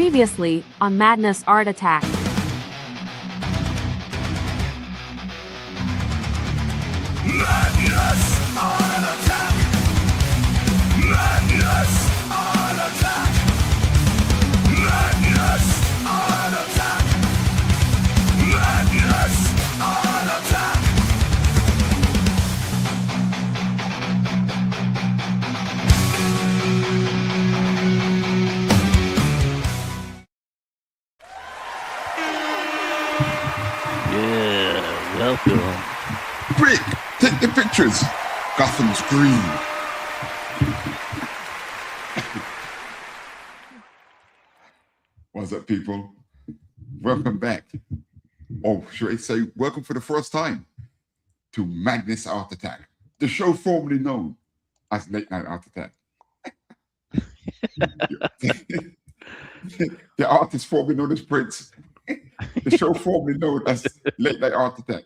Previously on Madness Art Attack. Madness on attack. Madness on attack. Madness on attack. Madness on attack. Yeah, welcome. Quick, take the pictures. Gotham's green. What's up, people? Welcome back. Or should I say, welcome for the first time to Madness Art Attack, the show formerly known as Late Night Art Attack. The artist formerly known as Prince. The show formerly known as Late Night Art Attack.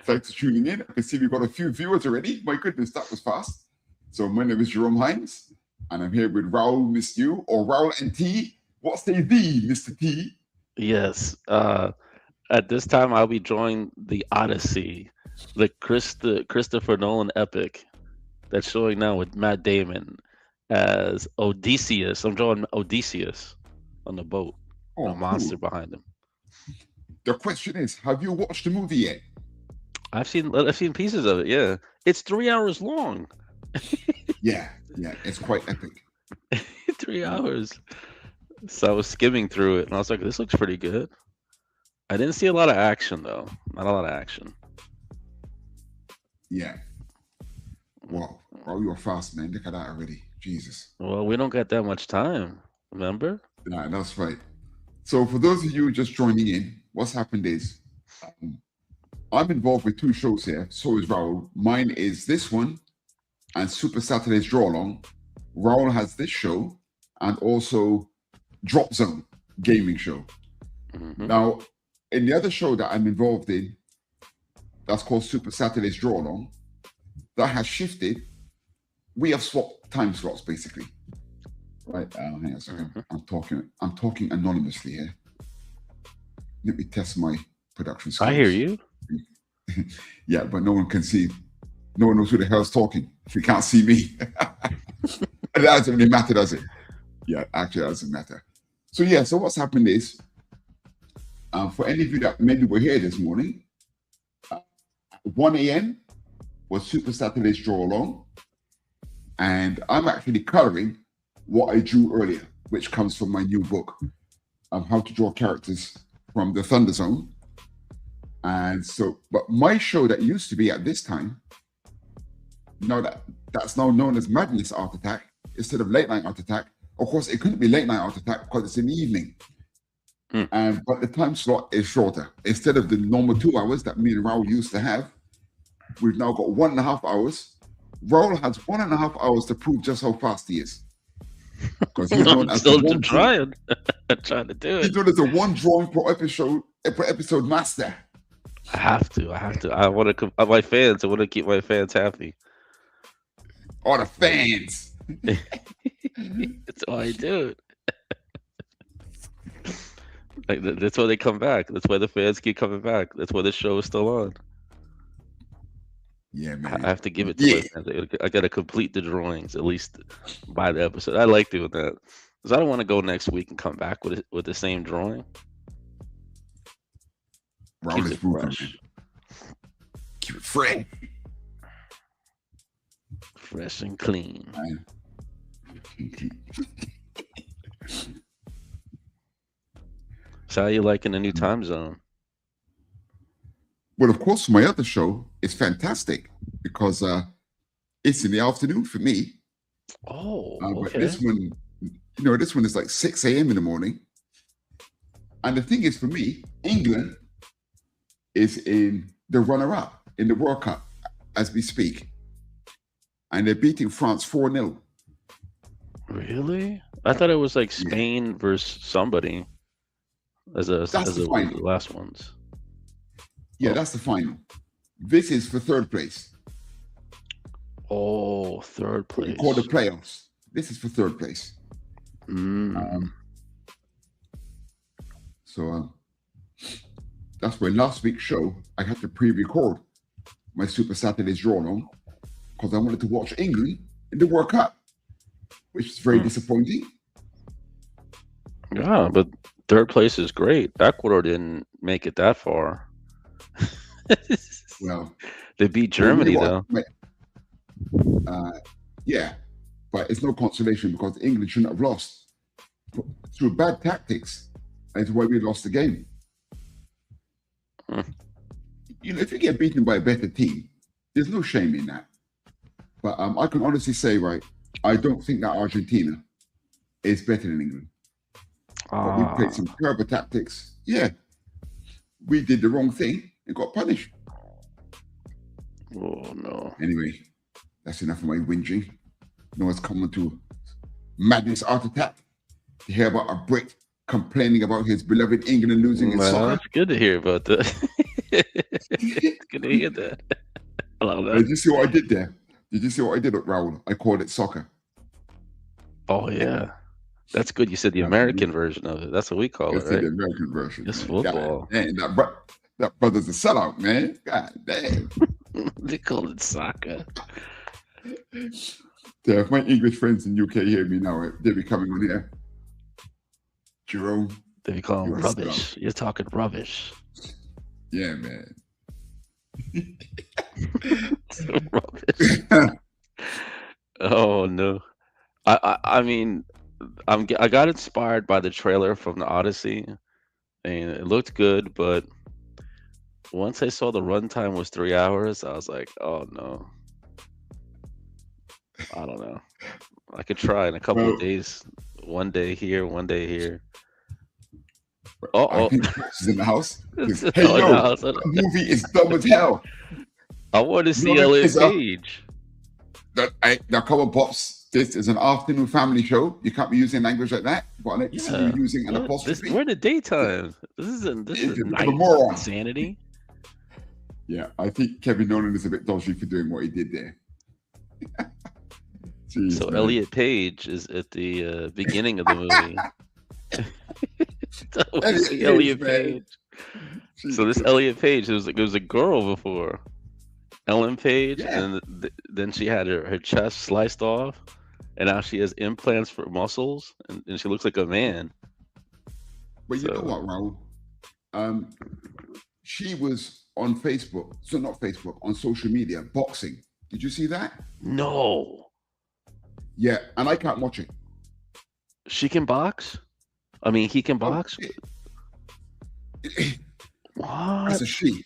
Thanks for tuning in. I can see we've got a few viewers already. My goodness, that was fast. So my name is Jerome Hinds, and I'm here with Raul, Miss You, or Raul and T. What say thee, Mr. T? Yes. At this time, I'll be drawing the Odyssey, the Christopher Nolan epic that's showing now with Matt Damon as Odysseus. I'm drawing Odysseus on the boat. Oh, a monster cool. behind him. The question is, have you watched the movie yet? I've seen pieces of it. Yeah, it's 3 hours long. Yeah, it's quite epic. 3 hours. So I was skimming through it, and I was like, "This looks pretty good." I didn't see a lot of action, though. Not a lot of action. Yeah. Wow. Oh, you're fast, man. Look at that already. Jesus. Well, we don't got that much time. Remember? Nah, that's right. So for those of you just joining in, what's happened is I'm involved with two shows here. So is Raul. Mine is this one and Super Saturday's Draw Along. Raul has this show and also Drop Zone gaming show. Mm-hmm. Now, in the other show that I'm involved in, that's called Super Saturday's Draw Along, that has shifted. We have swapped time slots basically. Right, hang on a second. I'm talking anonymously here. Let me test my production skills. I hear you. Yeah, but no one can see. No one knows who the hell's talking if you can't see me. It doesn't really matter, does it? Yeah, actually, it doesn't matter. So yeah, so what's happened is, for any of you that maybe were here this morning, 1 a.m. was Super Saturday's Draw Along, and I'm actually coloring what I drew earlier, which comes from my new book of how to draw characters from the Thunder Zone. And so, but my show that used to be at this time, that's now known as Madness Art Attack instead of Late Night Art Attack. Of course, it couldn't be Late Night Art Attack because it's in the evening. But the time slot is shorter. Instead of the normal 2 hours that me and Raul used to have, we've now got 1.5 hours. Raul has 1.5 hours to prove just how fast he is. Because he's known as still trying to do it. He's known as the one drawing per episode master. I have to. I want to my fans. I want to keep my fans happy. All the fans. That's why I do it. Like that's why they come back. That's why the fans keep coming back. That's why the show is still on. Yeah, man. I have to give it to my fans. I got to complete the drawings at least by the episode. I like doing that because I don't want to go next week and come back with the same drawing. Raul is fresh. Keep it fresh. Fresh and clean. So how you liking the new time zone? Well, of course, my other show is fantastic because it's in the afternoon for me. Oh, okay. But this one, this one is like 6 a.m. in the morning. And the thing is, for me, England is in the runner-up in the World Cup as we speak. And they're beating France 4-0. Really? I thought it was like Spain versus somebody as the last ones. Yeah, that's the final. This is for third place. Oh, third place. We call the playoffs. This is for third place. So that's why last week's show I had to pre-record my Super Saturday's drawdown because I wanted to watch England in the World Cup, which is very disappointing. Yeah, but third place is great. Ecuador didn't make it that far. Well, they beat Germany though. Yeah, but it's no consolation because England shouldn't have lost through bad tactics. That's why we lost the game. You know, if you get beaten by a better team, there's no shame in that. But I can honestly say, right, I don't think that Argentina is better than England. But we played some terrible tactics. Yeah, we did the wrong thing and got punished. Oh no. Anyway, that's enough of my whinging. No one's coming to Madness Art Attack to hear about a Brit complaining about his beloved England losing in soccer. It's good to hear about that. It's good to hear that. I love that. Did you see what I did there? Did you see what I did at Raul? I called it soccer. Oh yeah, that's good. You said the American version of it. That's what we call it, right? The American version. It's football. Man, that brother's a sellout, man. God damn. They call it soccer. Yeah, if my English friends in UK hear me now, they'll be coming on here. Jerome. They be calling rubbish. You're talking rubbish. Yeah, man. Rubbish. Oh no. I mean, I got inspired by the trailer from the Odyssey, and it looked good, but once I saw the runtime was 3 hours, I was like, oh no. I don't know. I could try in a couple of days. One day here, one day here. I think Chris is in the house. Hey, yo, the movie is dumb as hell. I want to see Elliot Page. Now, come on, Pops. This is an afternoon family show. You can't be using language like that. But I like to see you using an apostrophe. We're in the daytime. This is night insanity. Yeah, I think Kevin Nolan is a bit dodgy for doing what he did there. Jeez, so man. Elliot Page is at the beginning of the movie. Elliot Page. So this Elliot Page, it was a girl before. Ellen Page, and then she had her chest sliced off, and now she has implants for muscles, and she looks like a man. But you know what, Raul? She was on Facebook, so not Facebook, on social media, boxing. Did you see that? No. Yeah, and I can't watch it. She can box? I mean, he can box? What? That's a she.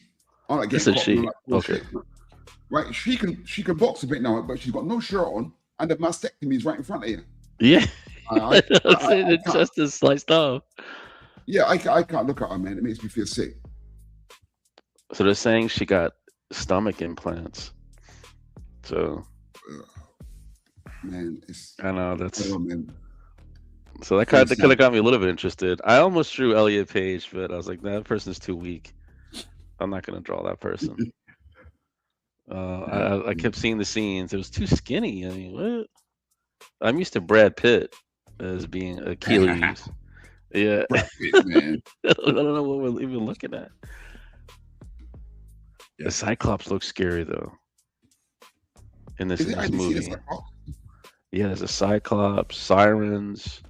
That's a she. Okay. Right, she can box a bit now, but she's got no shirt on, and the mastectomy is right in front of you. Yeah. The chest is sliced off. Yeah, I can't look at her, man. It makes me feel sick. So they're saying she got stomach implants. So, man, I know that's. Oh, man. So that kind of got me a little bit interested. I almost drew Elliot Page, but I was like, that person's too weak. I'm not gonna draw that person. I kept seeing the scenes. It was too skinny. I mean, what? I'm used to Brad Pitt as being Achilles. Yeah. Brad Pitt, man. I don't know what we're even looking at. Yeah. The Cyclops looks scary though. In this movie. Yeah, there's a Cyclops, sirens,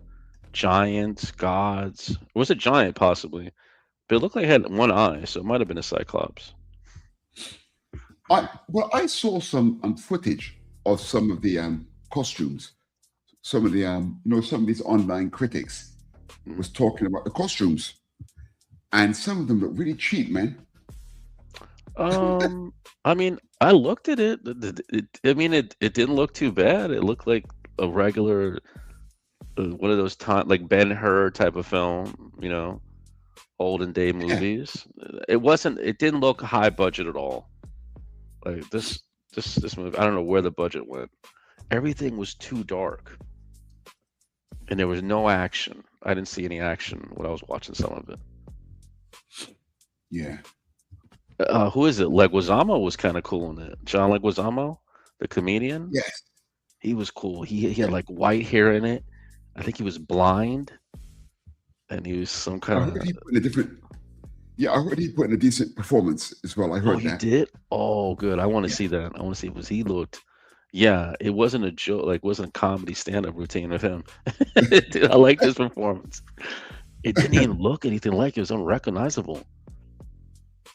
giants, gods. It was a giant possibly, but it looked like it had one eye, so it might have been a Cyclops. I saw some footage of some of the costumes. Some of the some of these online critics was talking about the costumes, and some of them look really cheap, man. I mean, I looked at it. It didn't look too bad. It looked like a regular, one of those like Ben-Hur type of film, olden day movies. It wasn't. It didn't look high budget at all. Like this movie, I don't know where the budget went. Everything was too dark, and there was no action. I didn't see any action when I was watching some of it. Yeah. Who is it? Leguizamo was kind of cool in it. John Leguizamo, the comedian. Yes. He was cool. He had like white hair in it. I think he was blind. and he was some I kind heard of. he put in a different. Yeah, I heard he put in a decent performance as well. I Oh, heard he that. did. Oh, good. I want to Yeah. see that. I want to see was he looked. Yeah, it wasn't a joke. Like, wasn't a comedy stand-up routine of him. Dude, I liked his performance. It didn't even look anything like it. It was unrecognizable.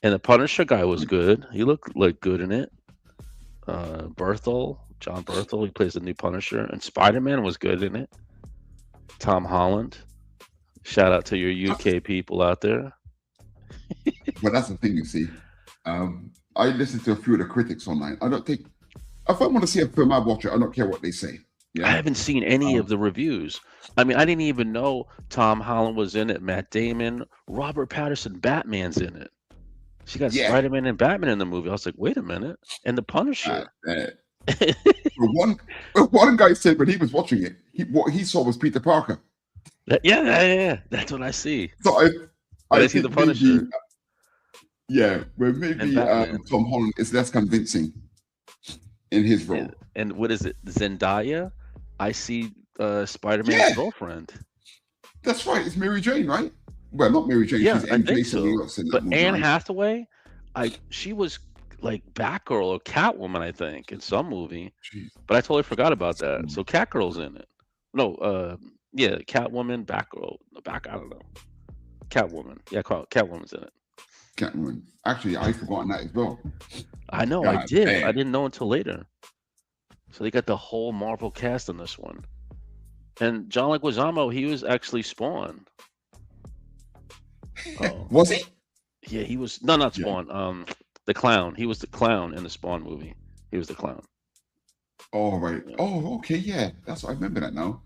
And the Punisher guy was good. He looked like good in it. John Berthel, he plays the new Punisher, and Spider-Man was good in it. Tom Holland. Shout out to your UK people out there. But that's the thing, you see. I listened to a few of the critics online. I don't think if I want to see a film, I watch it. I don't care what they say. Yeah. I haven't seen any of the reviews. I mean, I didn't even know Tom Holland was in it, Matt Damon, Robert Pattinson, Batman's in it. She got Yeah. Spider-Man and Batman in the movie. I was like, wait a minute. And the Punisher. One guy said when he was watching it, what he saw was Peter Parker. Yeah. That's what I see. So I see the think Punisher. maybe Tom Holland is less convincing in his role. And what is it? Zendaya? I see Spider-Man's girlfriend. That's right. It's Mary Jane, right? Well, not Mary Jane. Yeah, she's I think so. But Anne Hathaway, she was like Batgirl or Catwoman, I think, in some movie. Jeez. But I totally forgot about that. So Catgirl's in it. No, Catwoman, Batgirl. I don't know. Catwoman. Yeah, Catwoman's in it. Catwoman. Actually, I've forgotten that as well. I know, I did. I didn't know until later. So they got the whole Marvel cast in this one. And John Leguizamo, he was actually Spawn. Was he? Yeah, he was. No, not Spawn. The clown. He was the clown in the Spawn movie. He was the clown. Oh, right. Yeah. Oh, okay. Yeah, that's. I remember that now.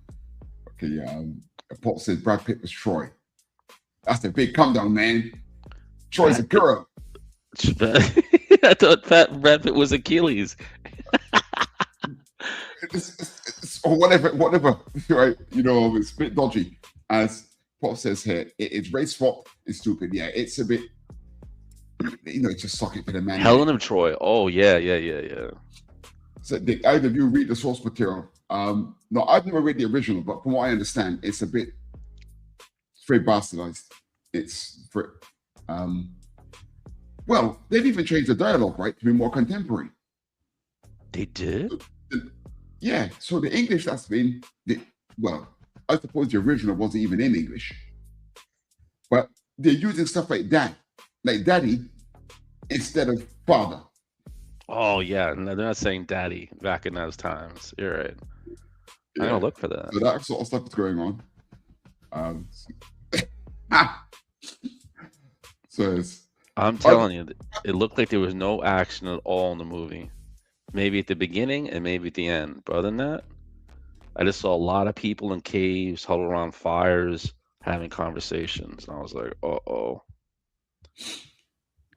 Okay, yeah. Paul says Brad Pitt was Troy. That's the big come down, man. Troy's a girl. I thought Brad Pitt was Achilles. Or whatever, right? It's a bit dodgy. As Paul says here, it's race swap. It's stupid. Yeah, it's a bit. It's just suck it for the man. Helen of Troy. Oh yeah. So either of you read the source material. No, I've never read the original, but from what I understand, it's very bastardized. It's very, well, they've even changed the dialogue, right, to be more contemporary. They did? Yeah, so the English that's been, I suppose the original wasn't even in English, but they're using stuff like that, like daddy, instead of father. Oh yeah, no, they're not saying daddy back in those times. You're right. Yeah. I'm gonna look for that. So that sort of stuff is going on. So I'm telling you, it looked like there was no action at all in the movie. Maybe at the beginning and maybe at the end. But other than that, I just saw a lot of people in caves, huddled around fires, having conversations. And I was like, uh-oh.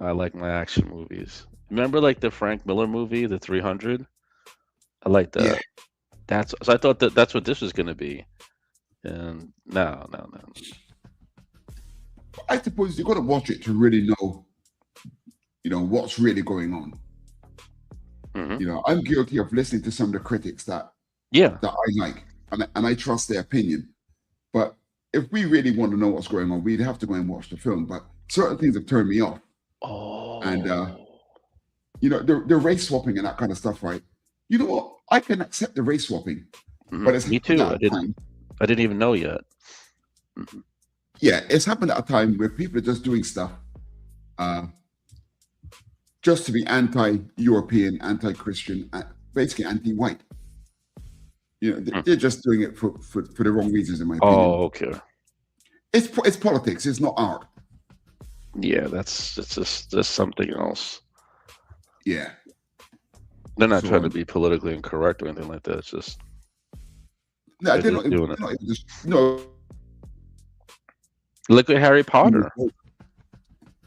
I like my action movies. Remember like the Frank Miller movie, The 300? I like that. Yeah. So I thought that's what this was going to be. And no. I suppose you've got to watch it to really know, what's really going on. Mm-hmm. I'm guilty of listening to some of the critics that I like, and I trust their opinion. But if we really want to know what's going on, we'd have to go and watch the film. But certain things have turned me off. Oh. And the race swapping and that kind of stuff, right? You know what? I can accept the race swapping, but it's me too. I didn't even know yet. Mm-hmm. Yeah, it's happened at a time where people are just doing stuff just to be anti-European, anti-Christian, basically anti-white. They're just doing it for the wrong reasons, in my opinion. Oh, okay. It's politics. It's not art. Yeah, it's just something else. Yeah. They're not trying to be politically incorrect or anything like that. It's just they're not doing it. No. Look at Harry Potter.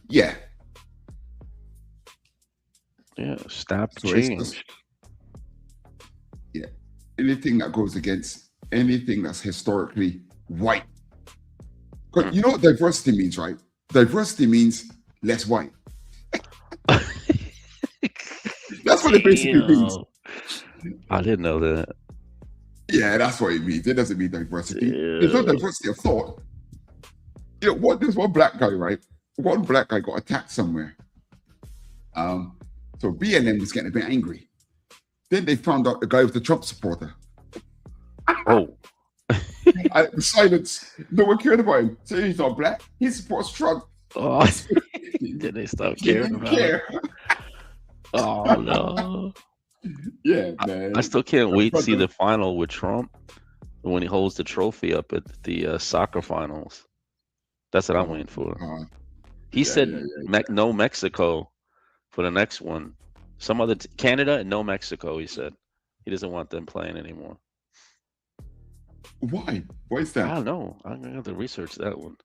Yeah. Yeah, snap change. Yeah. Anything that goes against anything that's historically white. Because you know what diversity means, right? Diversity means less white. That's what it basically means. I didn't know that. Yeah, that's what it means. It doesn't mean diversity. Yeah. There's no diversity of thought. there's one black guy, right? One black guy got attacked somewhere. So BLM was getting a bit angry. Then they found out the guy was the Trump supporter. Oh. And it was silence. No one cared about him. So he's not black. He supports Trump. Oh. Did they stop caring about it? Oh no. Yeah, man. I still can't wait to see the final with Trump when he holds the trophy up at the soccer finals. That's what I'm waiting for. He said no Mexico for the next one. Some other Canada and no Mexico, he said. He doesn't want them playing anymore. Why? Why is that? I don't know. I'm going to have to research that one.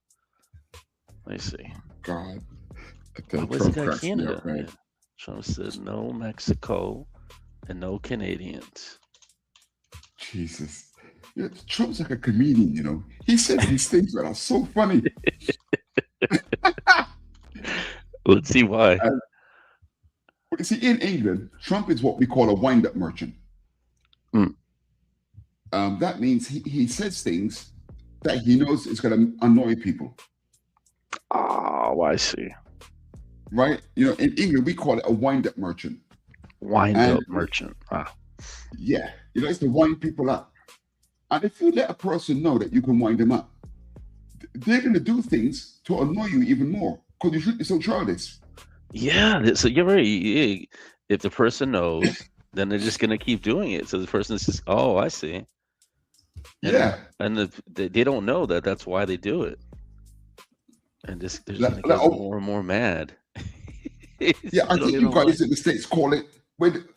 Let me see. God. What's he got Canada? Yeah. Trump said no Mexico and no Canadians. Jesus. Yeah, Trump's like a comedian, you know. He said these things that are so funny. Let's see why. You see, in England, Trump is what we call a wind-up merchant. That means he says things that he knows is going to annoy people. Oh, I see. Right? You know, in England, we call it a wind-up merchant. Wind-up merchant. Yeah. You know, it's to wind people up. And if you let a person know that you can wind them up, they're going to do things to annoy you even more because you're so childish. Yeah, so you're right. Yeah. If the person knows, then they're just going to keep doing it. So the person's just, oh, I see. And, and they don't know that that's why they do it. And they're just going to get more and more mad. Yeah, I think you guys in the States call it,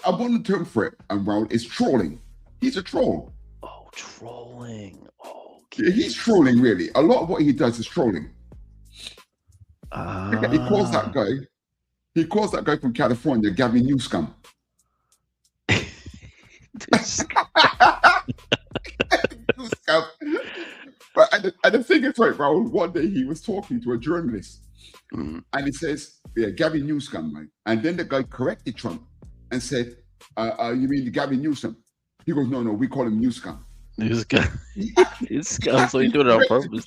I want the term for it, Raul, is trolling. He's a troll. Oh, trolling. Oh, yeah, he's trolling, really. A lot of what he does is trolling. He calls that guy from California, Gavin Newscum. And the thing is, right, Raul, one day he was talking to a journalist and he says, yeah, Gavin Newscum, right? And then the guy corrected Trump and said, you mean Gavin Newsom? He goes, no, we call him Newscum. Newscum, so he did it on purpose.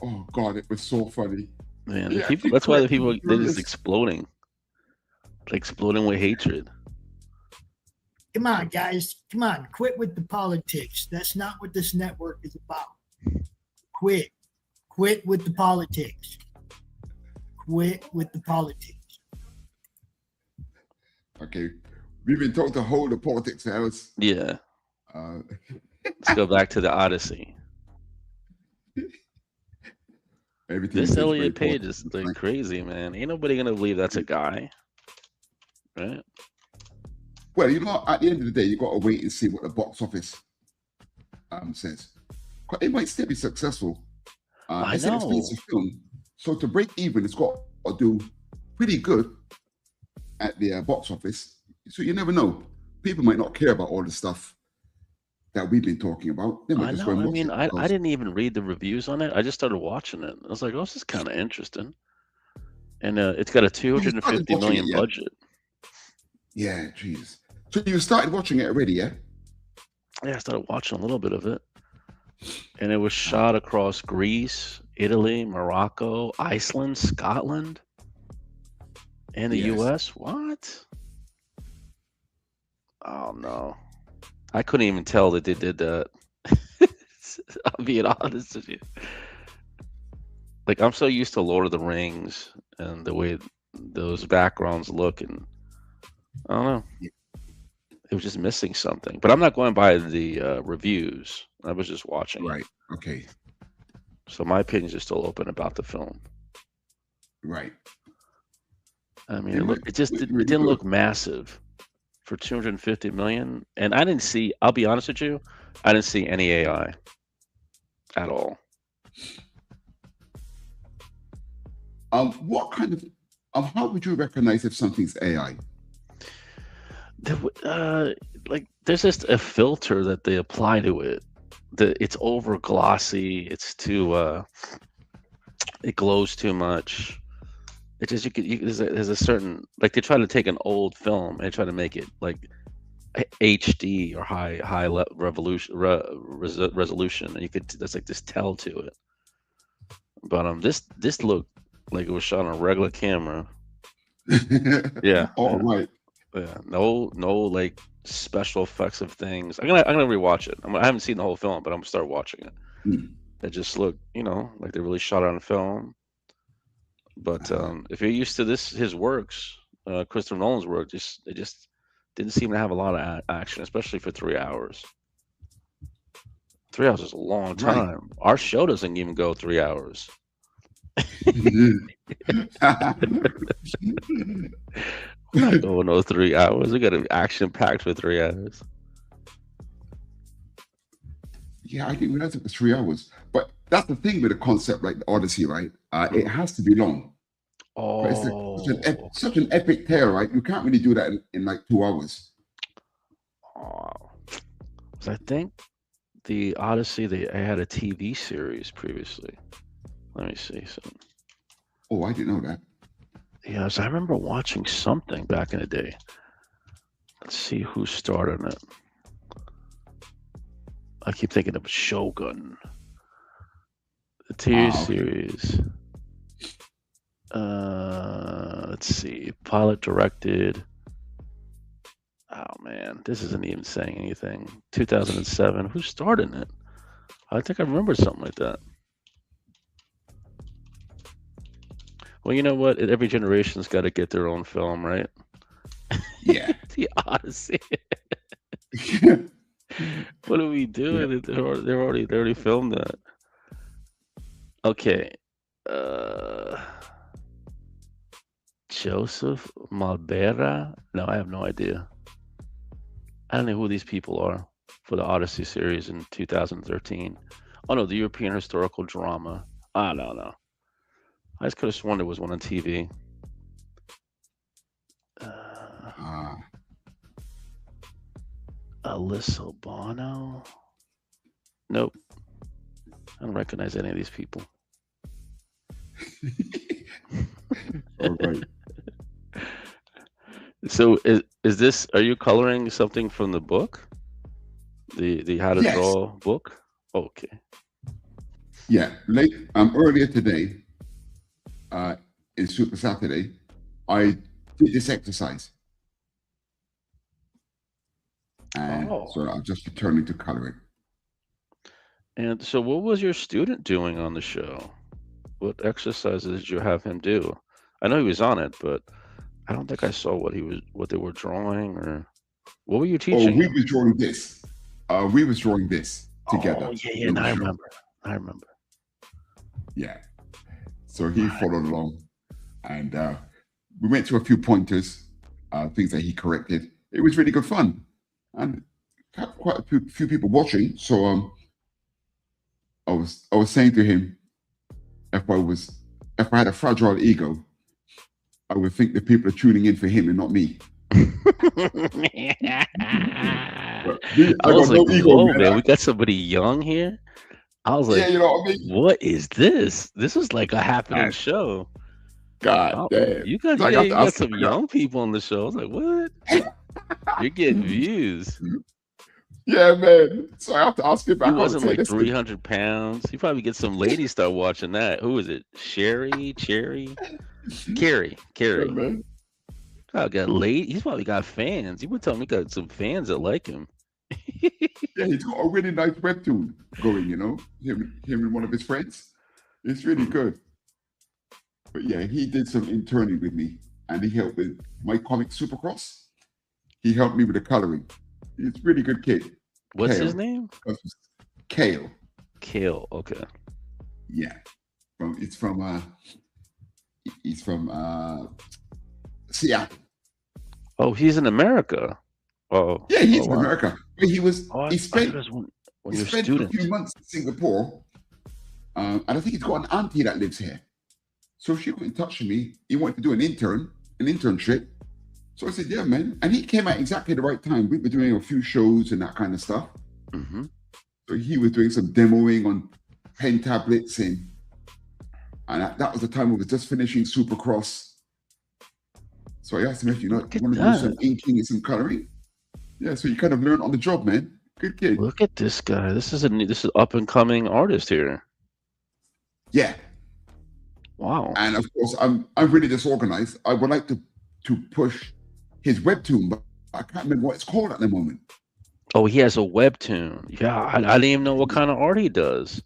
Oh, God, it was so funny. Man, yeah, people, that's why the people, they're just exploding. Exploding with hatred. Come on, guys. Come on. Quit with the politics. That's not what this network is about. Quit. Quit with the politics. Quit with the politics. Okay. We've been told to hold the politics house. Yeah. Let's go back to the Odyssey. This Elliot Page is like crazy, man. Ain't nobody gonna believe that's a guy, right? Well, you know, at the end of the day, you got to wait and see what the box office says. It might still be successful. It's an expensive film, so to break even, it's got to do pretty good at the box office. So you never know. People might not care about all the stuff that we've been talking about. They might just go and watch it. I didn't even read the reviews on it. I just started watching it. I was like, oh, this is kind of interesting. And it's got a $250 million budget. Yeah, jeez. So you started watching it already, yeah? Yeah, I started watching a little bit of it. And it was shot across Greece, Italy, Morocco, Iceland, Scotland, and the US. What? Oh, no. I couldn't even tell that they did that. I'm being honest with you. Like, I'm so used to Lord of the Rings and the way those backgrounds look, and I don't know. It was just missing something. But I'm not going by the reviews. I was just watching. Right. Okay. So my opinions are still open about the film. Right. I mean, it didn't look massive for 250 million. And I didn't see, I'll be honest with you, I didn't see any AI at all. What kind of, how would you recognize if something's AI? There's just a filter that they apply to it. It's over glossy. It's too, it glows too much. It just, there's a certain, like, they try to take an old film and try to make it like HD or high resolution, and you could, there's like this tell to it. But this looked like it was shot on a regular camera. Yeah. All right. Yeah. No like special effects of things. I'm gonna rewatch it. I haven't seen the whole film, but I'm gonna start watching it. Mm. It just looked, like they really shot it on film. But if you're used to his works, Christopher Nolan's work, they just didn't seem to have a lot of action, especially for 3 hours. 3 hours is a long Right. time. Our show doesn't even go 3 hours. We're not going no 3 hours. We got to be action packed for 3 hours. Yeah, I didn't realize it was 3 hours. But that's the thing with a concept like the Odyssey, right? It has to be long. But it's such an epic tale, right? You can't really do that in like 2 hours. So I think the Odyssey, they had a TV series previously. Let me see. Oh, I didn't know that. Yeah, so I remember watching something back in the day. Let's see who starred in it. I keep thinking of Shogun. The TV series. Let's see. Pilot directed. Oh man, this isn't even saying anything. 2007. Who starred in it? I think I remember something like that. Well, you know what? Every generation's got to get their own film, right? Yeah. The Odyssey. What are we doing? Yeah. They already filmed that. Okay. Joseph Malbera? No, I have no idea. I don't know who these people are for the Odyssey series in 2013. Oh no, the European historical drama. I don't know. I just could have sworn there was one on TV. Alyssa Bono? Nope. I don't recognize any of these people. All right. So is this? Are you coloring something from the book? The How to Draw book? Okay. Yeah. Earlier today, in Super Saturday, I did this exercise. And so I'm just returning to coloring. And so what was your student doing on the show? What exercises did you have him do? I know he was on it, but I don't think I saw what they were drawing, or what were you teaching? Oh, we was drawing this. We was drawing this together. Oh, yeah, I remember. Yeah. So he followed along, and we went through a few pointers, things that he corrected. It was really good fun, and had quite a few people watching. So I was saying to him, if I had a fragile ego, I would think that people are tuning in for him and not me. I was like, whoa, man, we got somebody young here. I was like, yeah, you know what I mean? What is this? This is like a happening show. God damn. You got some young people on the show. I was like, what? You're getting views. Yeah, man. So I have to ask him back. He wasn't like 300 pounds. You probably get some ladies start watching that. Who is it? Cherry? Carrie? Yeah, man. Oh, got late. He's probably got fans. You would tell me he got some fans that like him. Yeah, he's got a really nice webtoon going, you know, him and one of his friends. It's really good. But yeah, he did some interning with me, and he helped with my comic SupaCross. He helped me with the coloring. He's a really good kid. What's his name? Kale. Kale, okay. Yeah. He's from Seattle. Oh, he's in America. Oh. Yeah, he's in America. He spent a few months in Singapore. And I think he's got an auntie that lives here. So she got in touch with me. He wanted to do an internship. So I said, yeah, man. And he came at exactly the right time. We were doing a few shows and that kind of stuff. Mm-hmm. So he was doing some demoing on pen tablets, and that was the time we were just finishing SupaCross. So I asked him if you want to do some inking and some coloring. Yeah, so you kind of learn on the job, man. Good kid. Look at this guy. This is up and coming artist here. Yeah. Wow. And of course, I'm really disorganized. I would like to push his webtoon, but I can't remember what it's called at the moment. Oh, he has a webtoon. Yeah, I didn't even know what kind of art he does.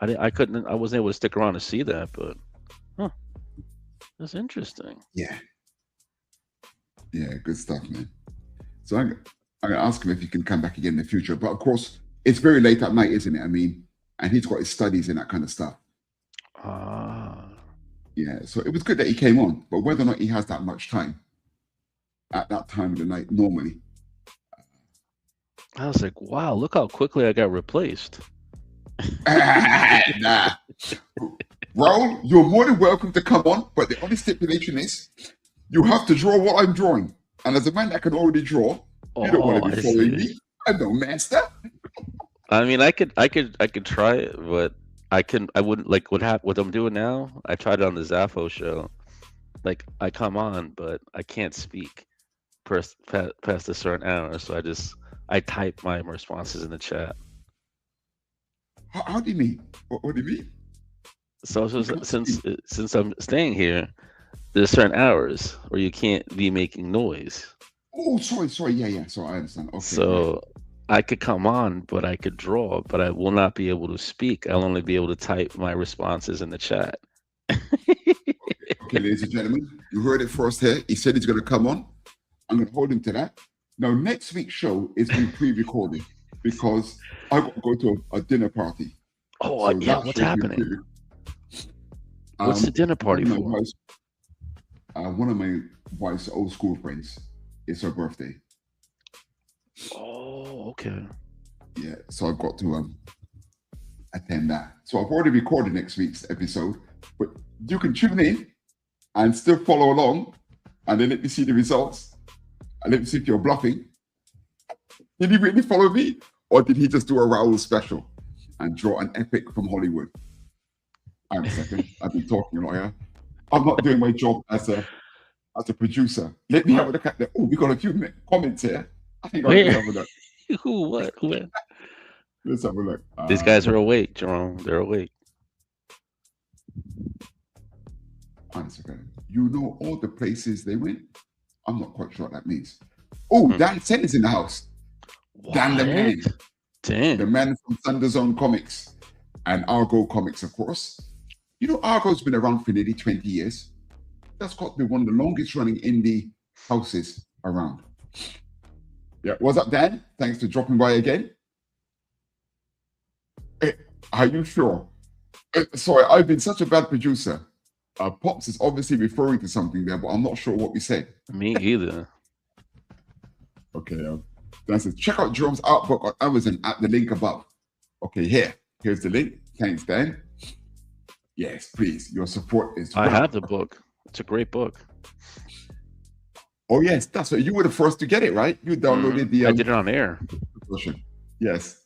I wasn't able to stick around to see that, but that's interesting. Yeah, good stuff, man. So I'm gonna ask him if he can come back again in the future. But of course, it's very late at night, isn't it? I mean, and he's got his studies and that kind of stuff. Yeah, so it was good that he came on, but whether or not he has that much time at that time of the night normally. I was like, wow, look how quickly I got replaced. Nah. Raul, you're more than welcome to come on, but the only stipulation is you have to draw what I'm drawing. And as a man that can already draw, you don't want to be following me. I'm no master. I mean, I could try it, but I wouldn't like what I'm doing now. I tried it on the Zaffo show. Like I come on, but I can't speak past a certain hour, so I type my responses in the chat. How do you mean? What do you mean? So since I'm staying here, there's certain hours where you can't be making noise. Oh, sorry. Yeah. So I understand. Okay. So I could come on, but I could draw, but I will not be able to speak. I'll only be able to type my responses in the chat. Okay, ladies and gentlemen, you heard it first here. He said he's going to come on. I'm going to hold him to that. Now, next week's show is being pre-recorded because I got to go to a dinner party. Oh, so yeah, what's happening? What's the dinner party for? One of my wife's old school friends. It's her birthday. Oh, okay. Yeah, so I've got to attend that. So I've already recorded next week's episode, but you can tune in and still follow along, and then let me see the results, and let me see if you're bluffing. Did he really follow me, or did he just do a Raul special and draw an epic from Hollywood? Hang on a second, I've been talking a lot here. I'm not doing my job as a producer. Let me have a look at that. Oh, we got a few comments here. I think I'll have a look. Who? What? Let's have a look. These guys are awake, Jerome. They're awake. Hang on a second. You know all the places they went? I'm not quite sure what that means. Oh, Dan Sen is in the house. What? Dan the man. Damn. The man from Thunder Zone Comics and Argo Comics, of course. You know, Argo's been around for nearly 20 years. That's got to be one of the longest running indie houses around. Yeah, what's up, Dan? Thanks for dropping by again. Are you sure? Sorry, I've been such a bad producer. Pops is obviously referring to something there, but I'm not sure what we said. Me either. Okay, Dan says, check out Jerome's art book on Amazon at the link above. Okay, here's the link. Thanks, Dan. Yes, please. Your support is. I have the book. It's a great book. Oh yes, that's right. You were the first to get it, right? You downloaded the. I did it on air. Version. Yes.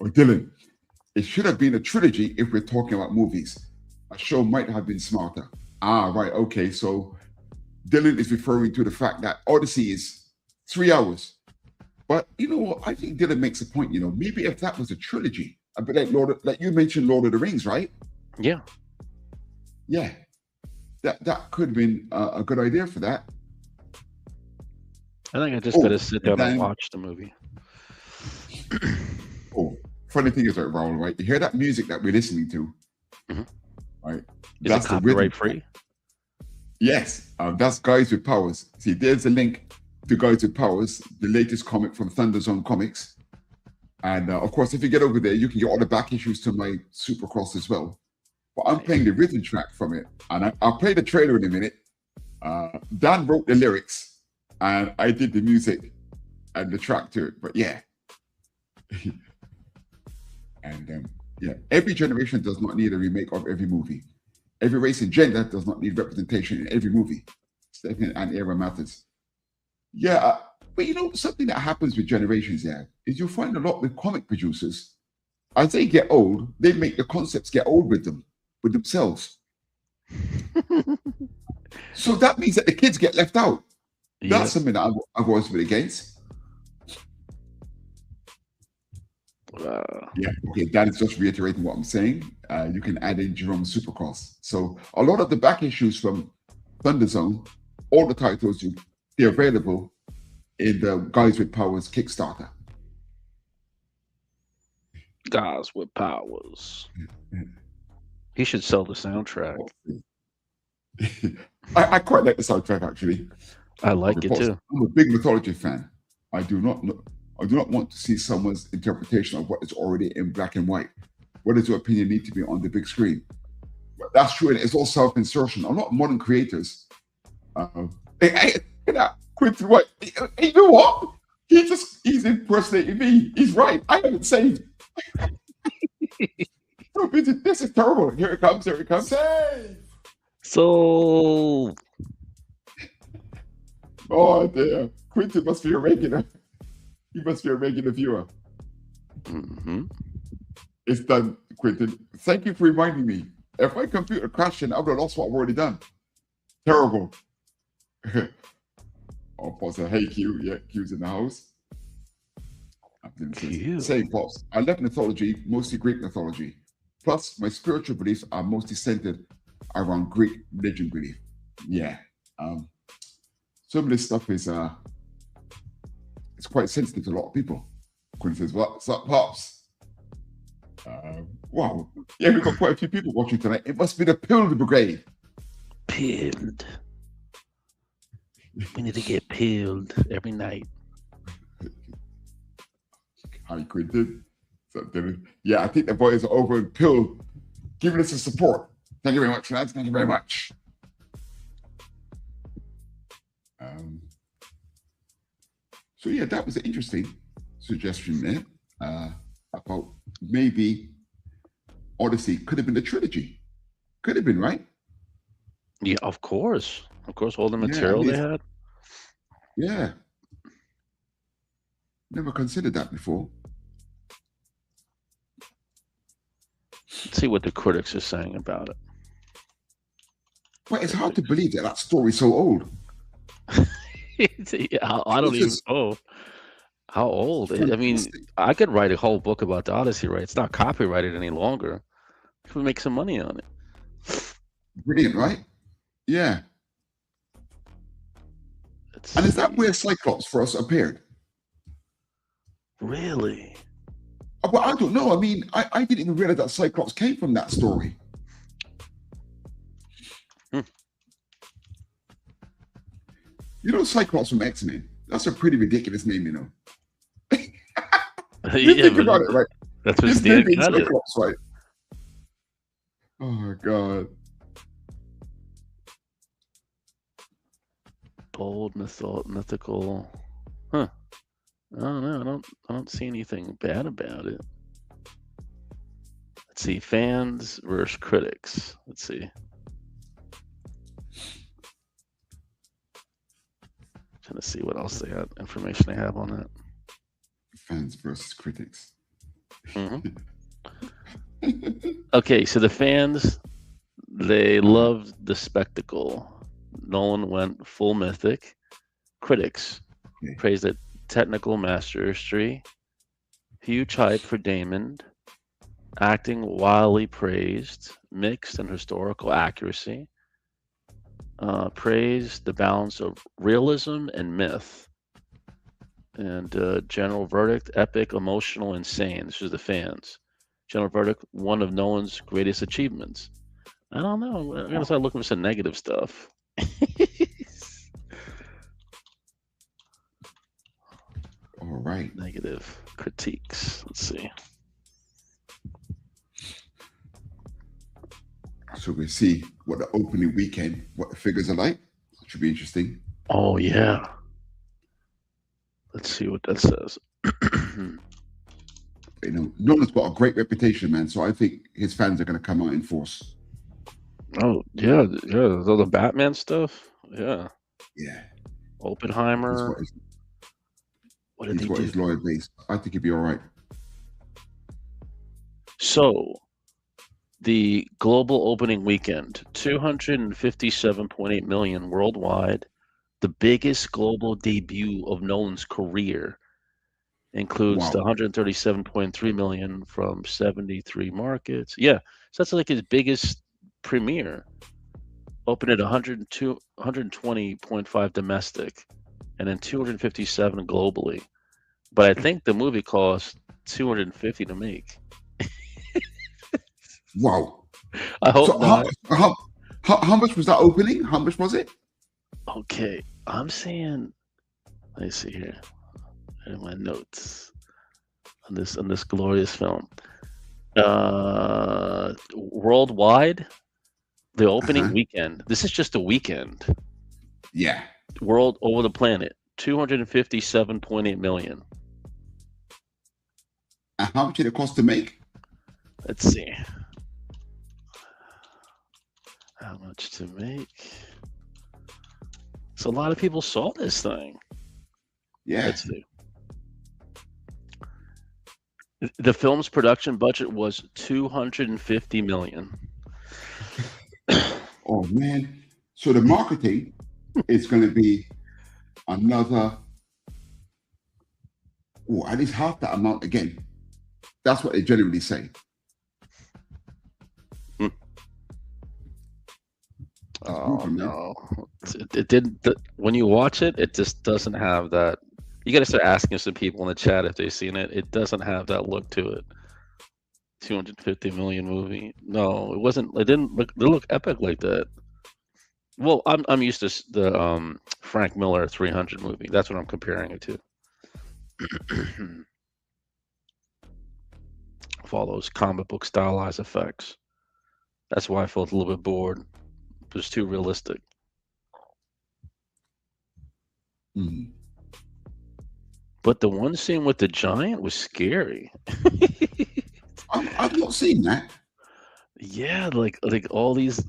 Oh, Dylan, it should have been a trilogy if we're talking about movies. A show might have been smarter. Ah, right. Okay, so Dylan is referring to the fact that Odyssey is 3 hours. But you know what? I think Dylan makes a point. You know, maybe if that was a trilogy, a bit like you mentioned, Lord of the Rings, right? Yeah. Yeah. That could have been a good idea for that. I think I just gotta sit down and watch the movie. Funny thing is, Raul, right? You hear that music that we're listening to, right? Is it copyright free? Yes, that's Guys with Powers. See, there's a link to Guys with Powers, the latest comic from Thunder Zone Comics. And of course, if you get over there, you can get all the back issues to my SupaCross as well. But I'm playing the rhythm track from it, and I'll play the trailer in a minute. Dan wrote the lyrics, and I did the music and the track to it. But yeah, and every generation does not need a remake of every movie. Every race and gender does not need representation in every movie. Second and era matters. Yeah, but you know something that happens with generations is you find a lot with comic producers. As they get old, they make the concepts get old with themselves. So that means that the kids get left out. That's something that I've always been against. Yeah, okay, that is just reiterating what I'm saying. You can add in Jerome SupaCross. So a lot of the back issues from Thunder Zone, all the titles, they're available in the Guys with Powers Kickstarter. Guys with powers. He should sell the soundtrack. I quite like the soundtrack, actually. I like it too. I'm a big mythology fan. I do not want to see someone's interpretation of what is already in black and white. What does your opinion need to be on the big screen? But that's true, and it's all self-insertion. A lot of modern creators, Quentin White, you know what? He's impersonating me. He's right. I haven't saved. This is terrible. Here it comes. Save. So, oh dear, Quentin must be a regular. He must be a regular viewer. It's done, Quentin. Thank you for reminding me. If my computer crashed, I would have lost what I've already done. Terrible. Oh, Pops said, hey, Q. Yeah, Q's in the house. Same, Pops. I left mythology, mostly Greek mythology. Plus, my spiritual beliefs are mostly centered around Greek religion belief. Yeah. Some of this stuff is it's quite sensitive to a lot of people. Quinn says, what's up, Pops? Wow. Yeah, we've got quite a few people watching tonight. It must be the Pilled Brigade. Pilled. We need to get pilled every night. Hi, Quentin. Yeah, I think the boys are over in Pilled giving us the support. Thank you very much, lads. Thank you very much. So yeah, that was an interesting suggestion there about maybe Odyssey could have been a trilogy. Could have been, right? Yeah, of course. Of course, all the material they had. Yeah. Never considered that before. Let's see what the critics are saying about it. Well, it's hard to believe that story's so old. Yeah, I don't even know how old. I mean, I could write a whole book about the Odyssey, right? It's not copyrighted any longer. I could make some money on it. Brilliant, right? Yeah. And is that where Cyclops first appeared? Really? Well, I don't know. I mean, I didn't even realize that Cyclops came from that story. You know, Cyclops from X-Men. That's a pretty ridiculous name, you know. Think about it, right? That's what Stan got it. Cyclops, right? Oh God. Bold, mythical. Huh. I don't know. I don't see anything bad about it. Let's see. Fans versus critics. Let's see. Trying to see what else they have, information they have on that. Fans versus critics. Okay, so the fans, they loved the spectacle. Nolan went full mythic. Critics praised the technical mastery. Huge hype for Damon. Acting wildly praised. Mixed and historical accuracy. Praised the balance of realism and myth. And general verdict, epic, emotional, insane. This is the fans. General verdict, one of Nolan's greatest achievements. I don't know. I'm going to start looking for some negative stuff. All right. Negative critiques. Let's see. So we'll see what the opening weekend, what the figures are like. It should be interesting. Oh, yeah. Let's see what that says. You know, Nolan's got a great reputation, man. So I think his fans are going to come out in force. Oh, yeah. All the Batman stuff. Yeah. Yeah. Oppenheimer. What did he do? His loyal base. I think he'd be all right. So, the global opening weekend, 257.8 million worldwide, the biggest global debut of Nolan's career. Includes the Wow. 137.3 million from 73 markets. Yeah, so that's like his biggest premiere. Opened at 120.5 domestic, and then 257 globally. But I think the movie cost 250 to make. Wow. I hope So not. how much was that opening? How much was it? Okay, I'm saying. Let me see here. In my notes on this glorious film. Worldwide, the opening weekend. This is just a weekend. Yeah. World over the planet, 257.8 million. And how much did it cost to make? Let's see. How much to make? So a lot of people saw this thing. Yeah. Let's see. The film's production budget was 250 million. Oh man. So the marketing is going to be another, at least half that amount again. That's what they generally say. Oh moving, man. no! It didn't. When you watch it, it just doesn't have that. You got to start asking some people in the chat if they've seen it. It doesn't have that look to it. 250 million movie. No, it wasn't. It didn't look epic like that. Well, I'm used to the Frank Miller 300 movie. That's what I'm comparing it to. With all those comic book stylized effects. That's why I felt a little bit bored. It was too realistic. Mhm. But the one scene with the giant was scary. I've not seen that. Yeah, like all these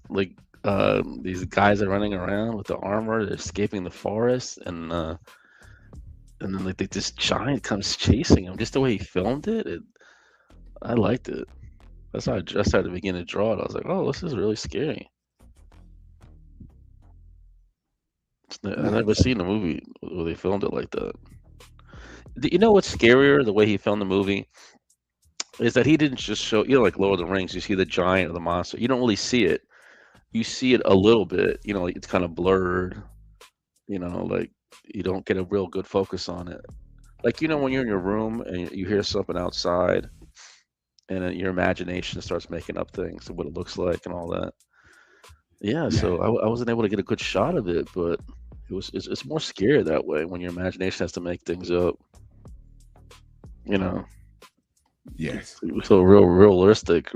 guys are running around with the armor, they're escaping the forest, and then like this giant comes chasing him. Just the way he filmed it, I liked it. That's how I just started to begin to draw it. I was like, oh, this is really scary. I've never seen a movie where they filmed it like that. You know what's scarier? The way he filmed the movie is that he didn't just show, like Lord of the Rings, you see the giant or the monster. You don't really see it. You see it a little bit, like it's kind of blurred, like you don't get a real good focus on it. Like, when you're in your room and you hear something outside and then your imagination starts making up things and what it looks like and all that. Yeah, so I wasn't able to get a good shot of it, but it's more scary that way when your imagination has to make things up. Yes. So real realistic.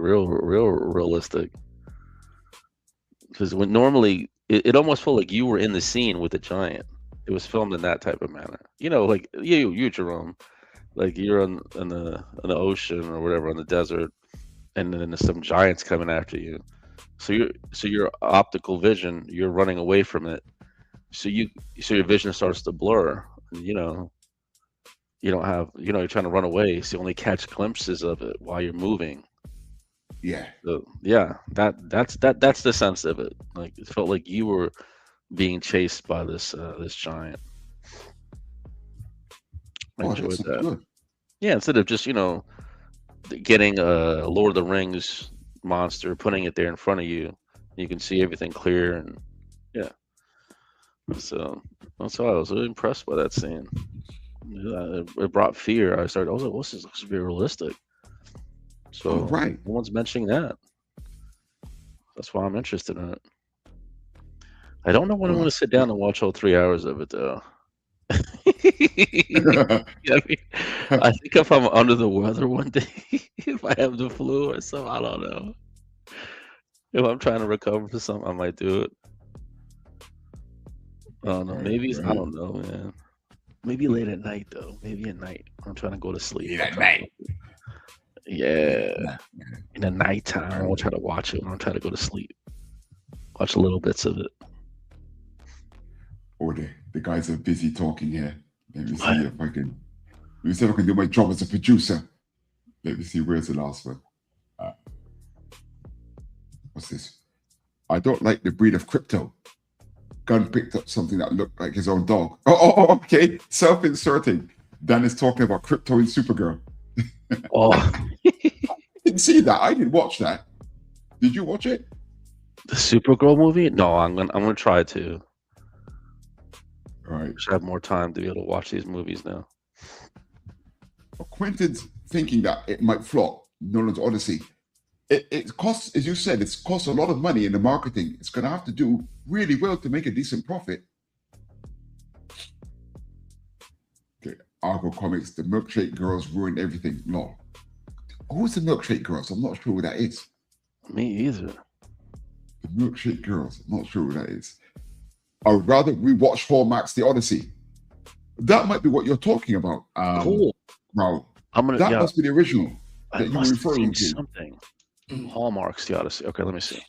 Because when normally it almost felt like you were in the scene with the giant. It was filmed in that type of manner. Like you Jerome, like you're in the ocean or whatever, in the desert, and then there's some giants coming after you. So your optical vision, you're running away from it. So your vision starts to blur. You don't have, you're trying to run away, so you only catch glimpses of it while you're moving. Yeah. So yeah, that's the sense of it. Like it felt like you were being chased by this giant. I enjoyed that. Good. Yeah, instead of just getting a Lord of the Rings monster, putting it there in front of you, you can see everything clear, and yeah. So that's why I was really impressed by that scene. It brought fear. I was like, "What's this? Looks very realistic." So right. no one's mentioning that. That's why I'm interested in it. I don't know when I'm going to sit down and watch all 3 hours of it, though. I think if I'm under the weather one day, if I have the flu or something, I don't know. If I'm trying to recover from something, I might do it. I don't know. Maybe I don't know, man. Maybe late at night, though. Maybe at night. I'm trying to go to sleep. At night. Yeah. In the nighttime, I'll try to watch it when I'm trying to go to sleep. Watch little bits of it. Or the guys are busy talking here. Let me see if I can. Let me see if I can do my job as a producer. Let me see, where's the last one? What's this? I don't like the breed of crypto. Gun picked up something that looked like his own dog. Oh, okay. Self-inserting. Dan is talking about crypto in Supergirl. Oh, Didn't see that. I didn't watch that. Did you watch it? the Supergirl movie? No, I'm gonna try to. All right. Should have more time to be able to watch these movies now. Quentin's thinking that it might flop, Nolan's Odyssey. It costs, as you said, it's cost a lot of money in the marketing. It's going to have to do really well to make a decent profit. Okay, Argo Comics, the Milkshake Girls ruined everything. No. Who's the Milkshake Girls? I'm not sure who that is. Me either. The Milkshake Girls. I'm not sure who that is. I would rather rewatch Hallmark's The Odyssey. That might be what you're talking about. Cool. Raul. I'm gonna. That Yeah, must be the original I that you were must have referring seen to. something. Hallmark's The Odyssey. Okay, let me see.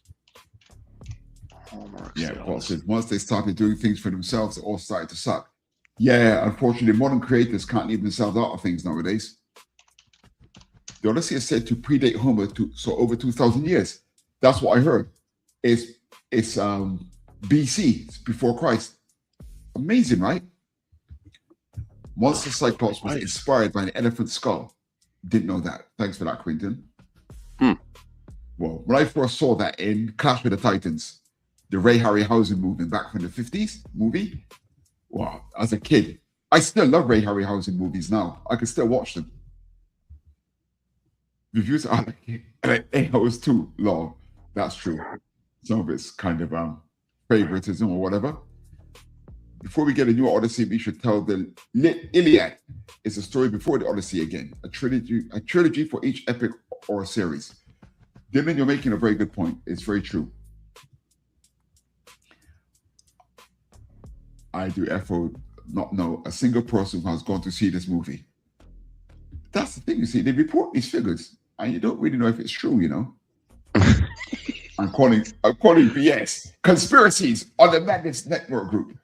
Hallmark's Yeah, The Paul Odyssey. said once they started doing things for themselves, it all started to suck. Yeah, unfortunately, modern creators can't leave themselves out of things nowadays. The Odyssey is said to predate Homer so over 2,000 years. That's what I heard. It's BC, it's before Christ. Amazing, right? Monster Cyclops was inspired by an elephant skull. Didn't know that. Thanks for that, Quentin. Well, when I first saw that in Clash with the Titans, the Ray Harryhausen movie back from the 50s movie, wow, as a kid, I still love Ray Harryhausen movies now. I can still watch them. Reviews are like 8 hours too long. That's true. Some of it's kind of favoritism or whatever. Before we get a new Odyssey, we should tell the Iliad is a story before the Odyssey again, a trilogy for each epic or series. Dylan, you're making a very good point. It's very true. I do FO not know a single person who has gone to see this movie. That's the thing, you see, they report these figures and you don't really know if it's true, you know. I'm calling BS. Conspiracies on the Madness Network group.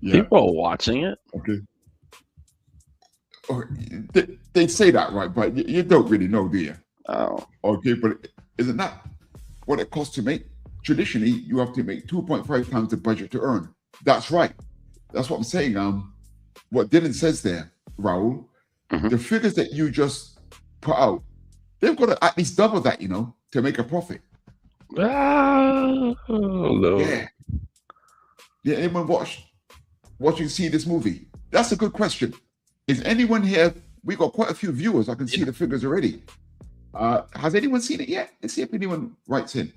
Yeah. People are watching it. Okay. They say that, right? But you don't really know, do you? Oh. Okay, but isn't that what it costs to make? Traditionally, you have to make 2.5 times the budget to earn. That's right. That's what I'm saying. What Dylan says there, Raul, the figures that you just put out, they've got to at least double that, you know, to make a profit. Oh, no. Yeah. Yeah, anyone watching see this movie? That's a good question. Is anyone here? We got quite a few viewers. I can see the figures already. Has anyone seen it yet? Let's see if anyone writes in.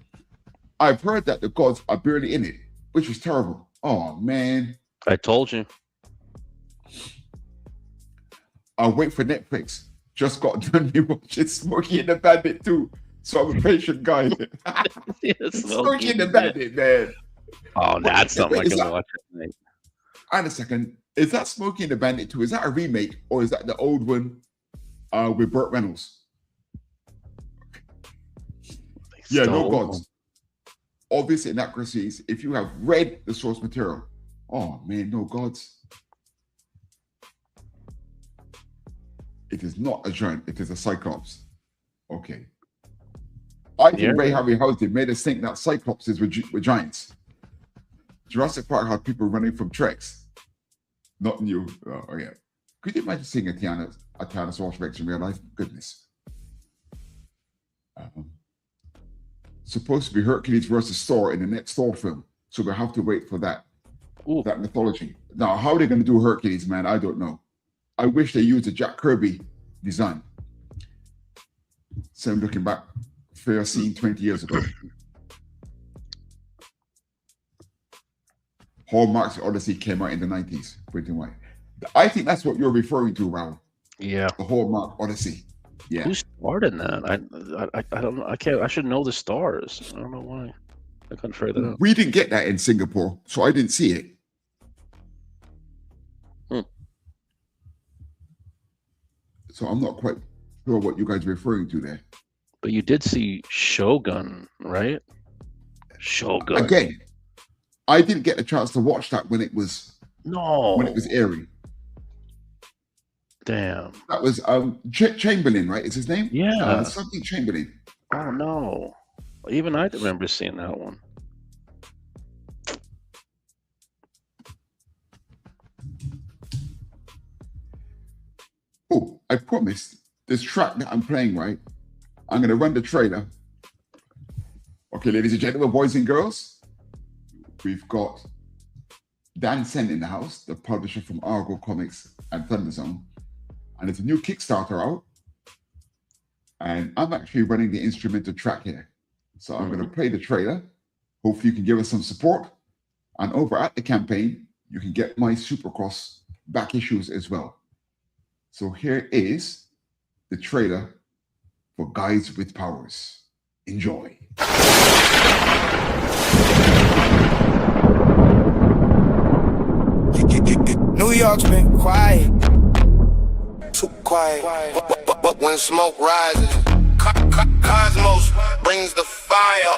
I've heard that the gods are barely in it, which is terrible. Oh man. I told you. I'll wait for Netflix. Just got done watching Smokey and the Bandit too. So I'm a patient guy. Smokey and the Bandit, man. Oh, that's something I can that, watch at night. Wait a second. Is that Smokey and the Bandit 2? Is that a remake or is that the old one with Burt Reynolds? Yeah, no gods. Obvious inaccuracies. If you have read the source material, oh man, no gods. It is not a giant, it is a Cyclops. Okay. I think Ray Harryhausen made us think that Cyclopses were giants. Jurassic Park had people running from Treks. Not new. Oh yeah. Could you imagine seeing a Tyrannosaurus Rex in real life? Goodness. Supposed to be Hercules versus Thor in the next Thor film. So we'll have to wait for that. Ooh. That mythology. Now, how are they going to do Hercules, man? I don't know. I wish they used a Jack Kirby design. So I'm looking back, fair scene 20 years ago. Hallmark's Odyssey came out in the 90s. I think that's what you're referring to, Raul. Yeah. The Hallmark Odyssey. Yeah. Who starred in that? I don't know. I should know the stars. I don't know why. I couldn't figure that out. We didn't get that in Singapore, so I didn't see it. So I'm not quite sure what you guys are referring to there. But you did see Shogun, right? Shogun. Again, I didn't get a chance to watch that when it was airing. Damn. That was Chamberlain, right? Is his name? Yeah. Something Chamberlain. Oh no. Even I remember seeing that one. I promised this track that I'm playing, right? I'm going to run the trailer. Okay, ladies and gentlemen, boys and girls, we've got Dan Sen in the house, the publisher from Argo Comics and Thunderzone. And it's a new Kickstarter out. And I'm actually running the instrumental track here. So I'm going to play the trailer. Hopefully you can give us some support. And over at the campaign, you can get my SupaCross back issues as well. So here is the trailer for Guys with Powers. Enjoy. New York's been quiet, too quiet. But when smoke rises, Cosmos brings the fire.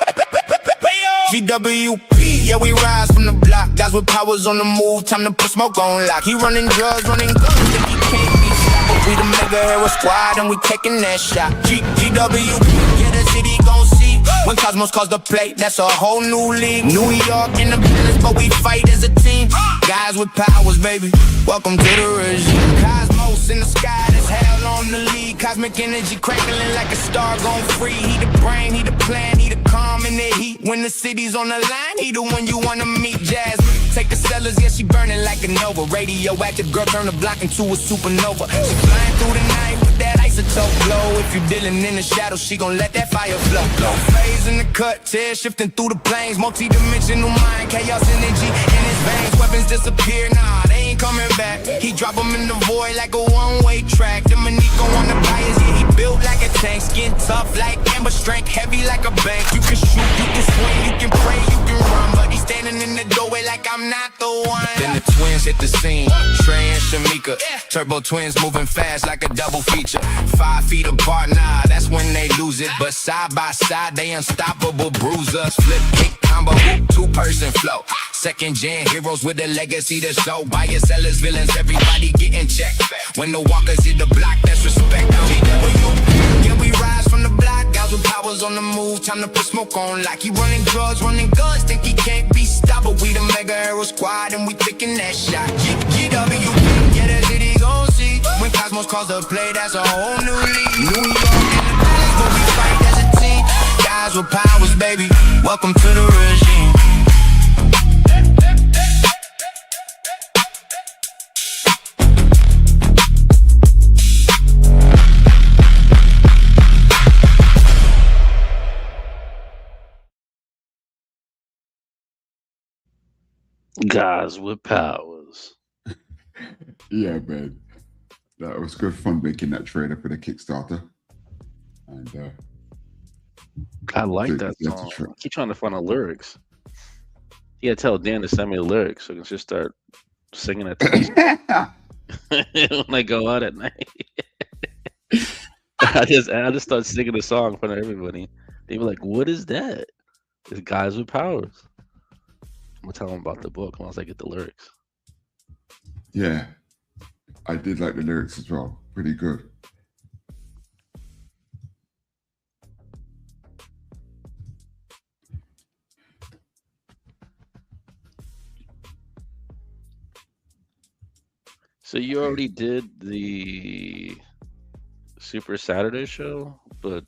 GWP, yeah, we rise from the block. Guys with powers on the move, time to put smoke on lock. He running drugs, running guns, think he can't be stopped. We the mega hero squad and we taking that shot. GWP, yeah, the city gon' see. When Cosmos calls the plate, that's a whole new league. New York in the business, but we fight as a team. Guys with powers, baby, welcome to the regime. Cosmos in the sky, that's hell on the league. Cosmic energy crackling like a star going free. He the brain, he the plan, he the calm in the heat. When the city's on the line, he the one you wanna meet. Jazz, take the sellers, yeah, she burning like a nova. Radioactive girl, turn the block into a supernova. She flying through the night with that isotope glow. If you dealing in the shadows, she gon' let that fire flow. Low phase in the cut, tears shifting through the planes. Multi-dimensional mind, chaos energy in his veins. Weapons disappear, nah, they ain't coming back. He drop them in the void like a one-way track. The Manico on the bias, yeah, he built like a tank. Skin tough like amber strength, heavy like a bank. You can shoot, you can swing, you can pray, you can run. But he's standing in the doorway like I'm not the one. Then the twins hit the scene, Trey and Shamika. Turbo twins moving fast like a double feature. 5 feet apart, nah, that's when they lose it. But side by side, they unstoppable bruisers. Flip, kick, combo, 2-person flow. Second gen heroes with a legacy to show. Buyers, sellers, villains, everybody getting checked. When the walkers hit the block, that's respect. Yeah, we rise from the block. Guys with powers on the move, time to put smoke on like he running drugs, running guns, think he can't be stopped. But we the mega hero squad and we taking that shot. GW, yeah, the city gon' see. When Cosmos calls the play, that's a whole new league. New York in the business, but we fight as a team. Guys with powers, baby, welcome to the regime. Guys with powers. Yeah, man. That was good fun making that trailer for the Kickstarter. And I like that song. I keep trying to find the lyrics. Yeah, tell Dan to send me the lyrics so I can just start singing it when I go out at night. I just start singing the song in front of everybody. They were like, "What is that?" It's Guys with Powers. I'm gonna tell them about the book once I get the lyrics. Yeah, I did like the lyrics as well. Pretty good. So you already did the Super Saturday show, but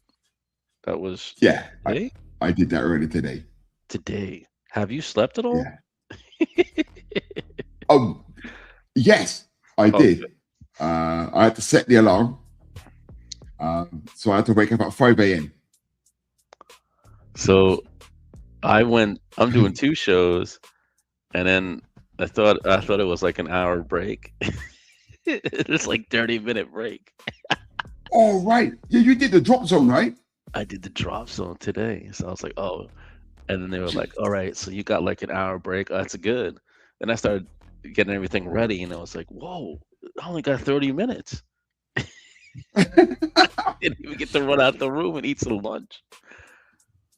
that was Yeah, today? I did that already today. Today. Have you slept at all? Yeah. Yes, I did. I had to set the alarm. So I had to wake up at 5 a.m. So I'm doing 2 shows, and then I thought it was like an hour break. It's like 30-minute break. Oh, right. Yeah, you did the drop zone, right? I did the drop zone today. So I was like, oh. And then they were like, all right, so you got like an hour break. Oh, that's good. Then I started getting everything ready, and I was like, whoa, I only got 30 minutes. I didn't even get to run out the room and eat some lunch.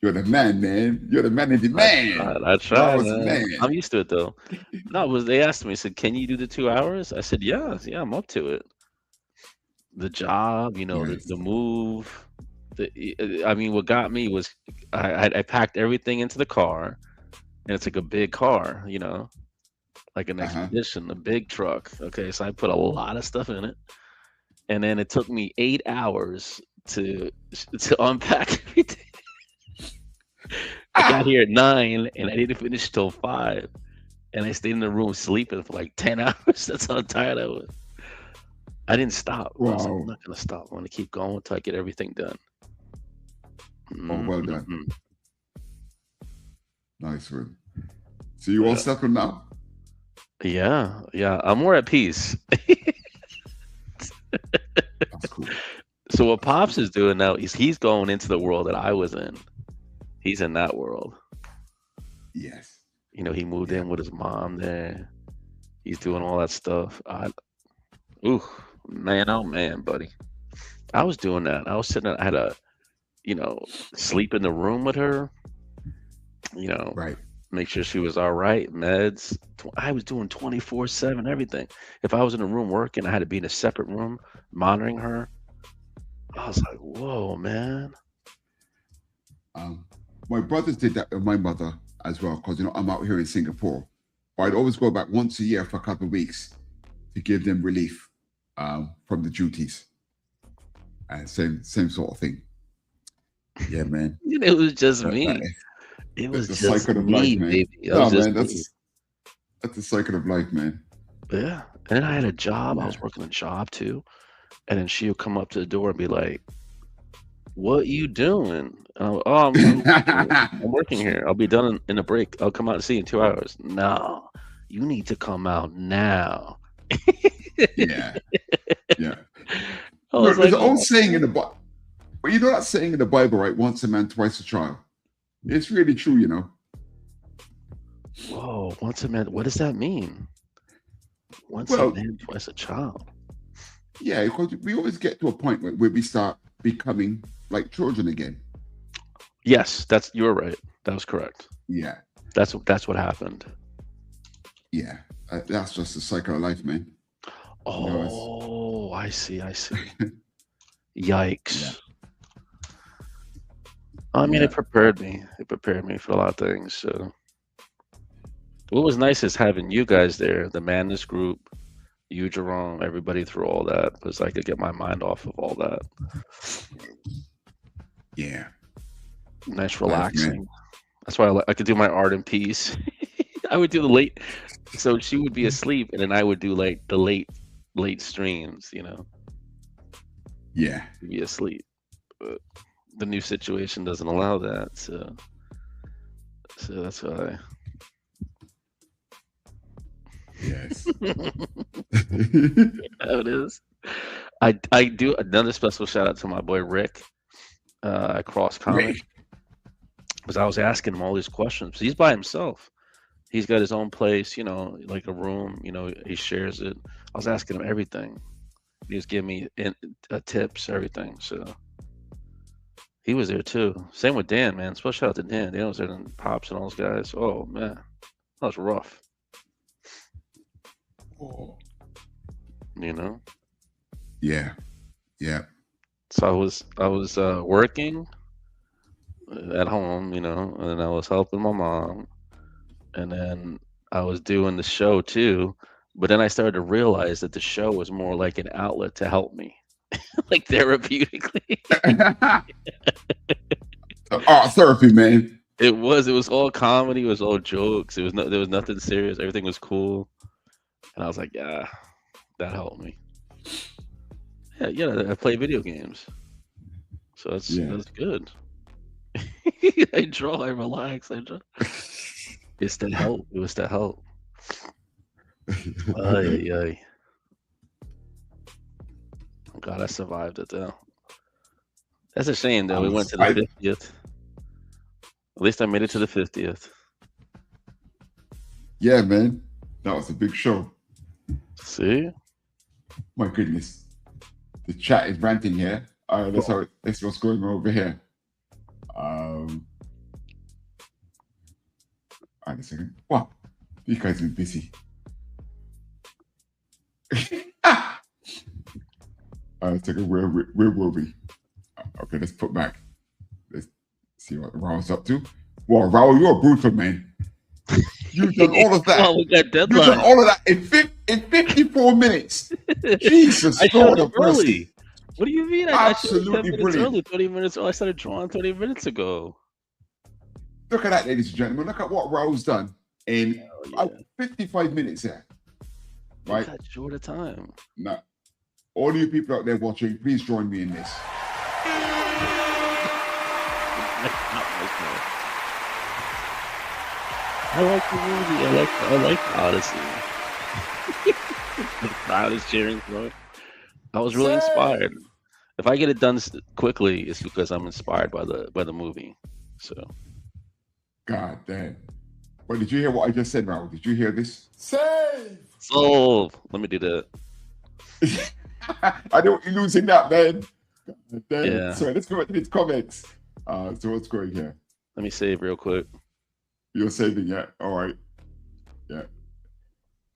You're the man, man. You're the man in the man. I tried, man. man. I'm used to it, though. No, they asked me, said, can you do the 2 hours? I said, yeah, I'm up to it. The job, Yes. the move. What got me was I packed everything into the car, and it's like a big car, like an expedition, a big truck. Okay, so I put a lot of stuff in it, and then it took me 8 hours to unpack everything. I got here at 9, and I didn't finish till 5, and I stayed in the room sleeping for like 10 hours. That's how tired I was. I didn't stop. I was like, I'm not gonna stop. I'm gonna keep going until I get everything done. Oh, well done. Mhm. Nice one. So you all settled now? Yeah, I'm more at peace. That's cool. So what Pops is doing now is he's going into the world that I was in. He's in that world. Yes. You know, he moved in with his mom there. He's doing all that stuff. Ooh, man, oh man, buddy. I was doing that. I was sitting. I had to, sleep in the room with her. Right. Make sure she was all right. Meds. I was doing 24/7 everything. If I was in a room working, I had to be in a separate room monitoring her. I was like, whoa, man. My brothers did that with my mother as well, because I'm out here in Singapore. But I'd always go back once a year for a couple of weeks to give them relief from the duties. And same sort of thing. Yeah, man. It was just me. It was just me, baby. No, man, that's the cycle of life, man. Yeah. And then I had a job. I was working a job too. And then she would come up to the door and be like, what you doing? I'm working here. I'll be done in a break. I'll come out and see you in 2 hours. No, you need to come out now. Yeah. There's an old saying in the Bible. Well, you know that saying in the Bible, right? Once a man, twice a child. It's really true, Whoa, once a man. What does that mean? Once a man, twice a child. Yeah, because we always get to a point where we start becoming like children again. Yes, you're right. That was correct. Yeah. That's what happened. Yeah. That's just the cycle of life, man. Oh, I see. Yikes. Yeah. I mean, it prepared me. It prepared me for a lot of things. So, what was nice is having you guys there, the Madness group, you, Jerome, everybody through all that, because I could get my mind off of all that. Yeah. Nice, relaxing. That's why I could do my art in peace. I would do the late. So she would be asleep, and then I would do like the late streams. Yeah. Be asleep. But the new situation doesn't allow that, so that's why. Yes. It is. I do another special shout out to my boy Rick at Cross Comic, because I was asking him all these questions. He's by himself. He's got his own place, like a room. He shares it. I was asking him everything. He was giving me tips, everything. So he was there too. Same with Dan, man. Special shout out to Dan. Dan was there, and Pops and all those guys. Oh man, that was rough. Oh. Yeah. So I was working at home, and then I was helping my mom, and then I was doing the show too. But then I started to realize that the show was more like an outlet to help me, like therapeutically. Art therapy, man. It was all comedy. It was all jokes. There was nothing serious. Everything was cool. And I was like, yeah, that helped me. Yeah, I play video games. So that's good. I draw, I relax, I draw. It's to help. It was to help. Ay. Oh, God, I survived it though. That's a shame though. We went to the 50th. At least I made it to the 50th. Yeah, man. That was a big show. See? My goodness. The chat is ranting here. Let's see what's going on over here. Wait a second. Wow. You guys have been busy. Second, where were we? Okay, let's put back. Let's see what Raul's up to. Wow, Raul, you're a brutal man. You've done all of that. Well, we got You've done deadline. all of that in 54 minutes. Jesus, I showed Lord up of mercy. early. What do you mean? I showed up 10 Absolutely minutes brilliant. early. 20 minutes. Oh, I started drawing 20 minutes ago. Look at that, ladies and gentlemen. Look at what Raul's done in Yeah. 55 minutes there. Right? That short a time. Now, all you people out there watching, please join me in this. I like the movie. I like the Odyssey. The crowd is cheering for it. I was really inspired. If I get it done quickly, it's because I'm inspired by the movie. So. God damn. But did you hear what I just said, Raul? Did you hear this? Save! So let me do that. I don't want you losing that, man. God damn. Yeah. So let's go into these comments. So what's going here? Let me save real quick. You're saving, yeah? All right. Yeah.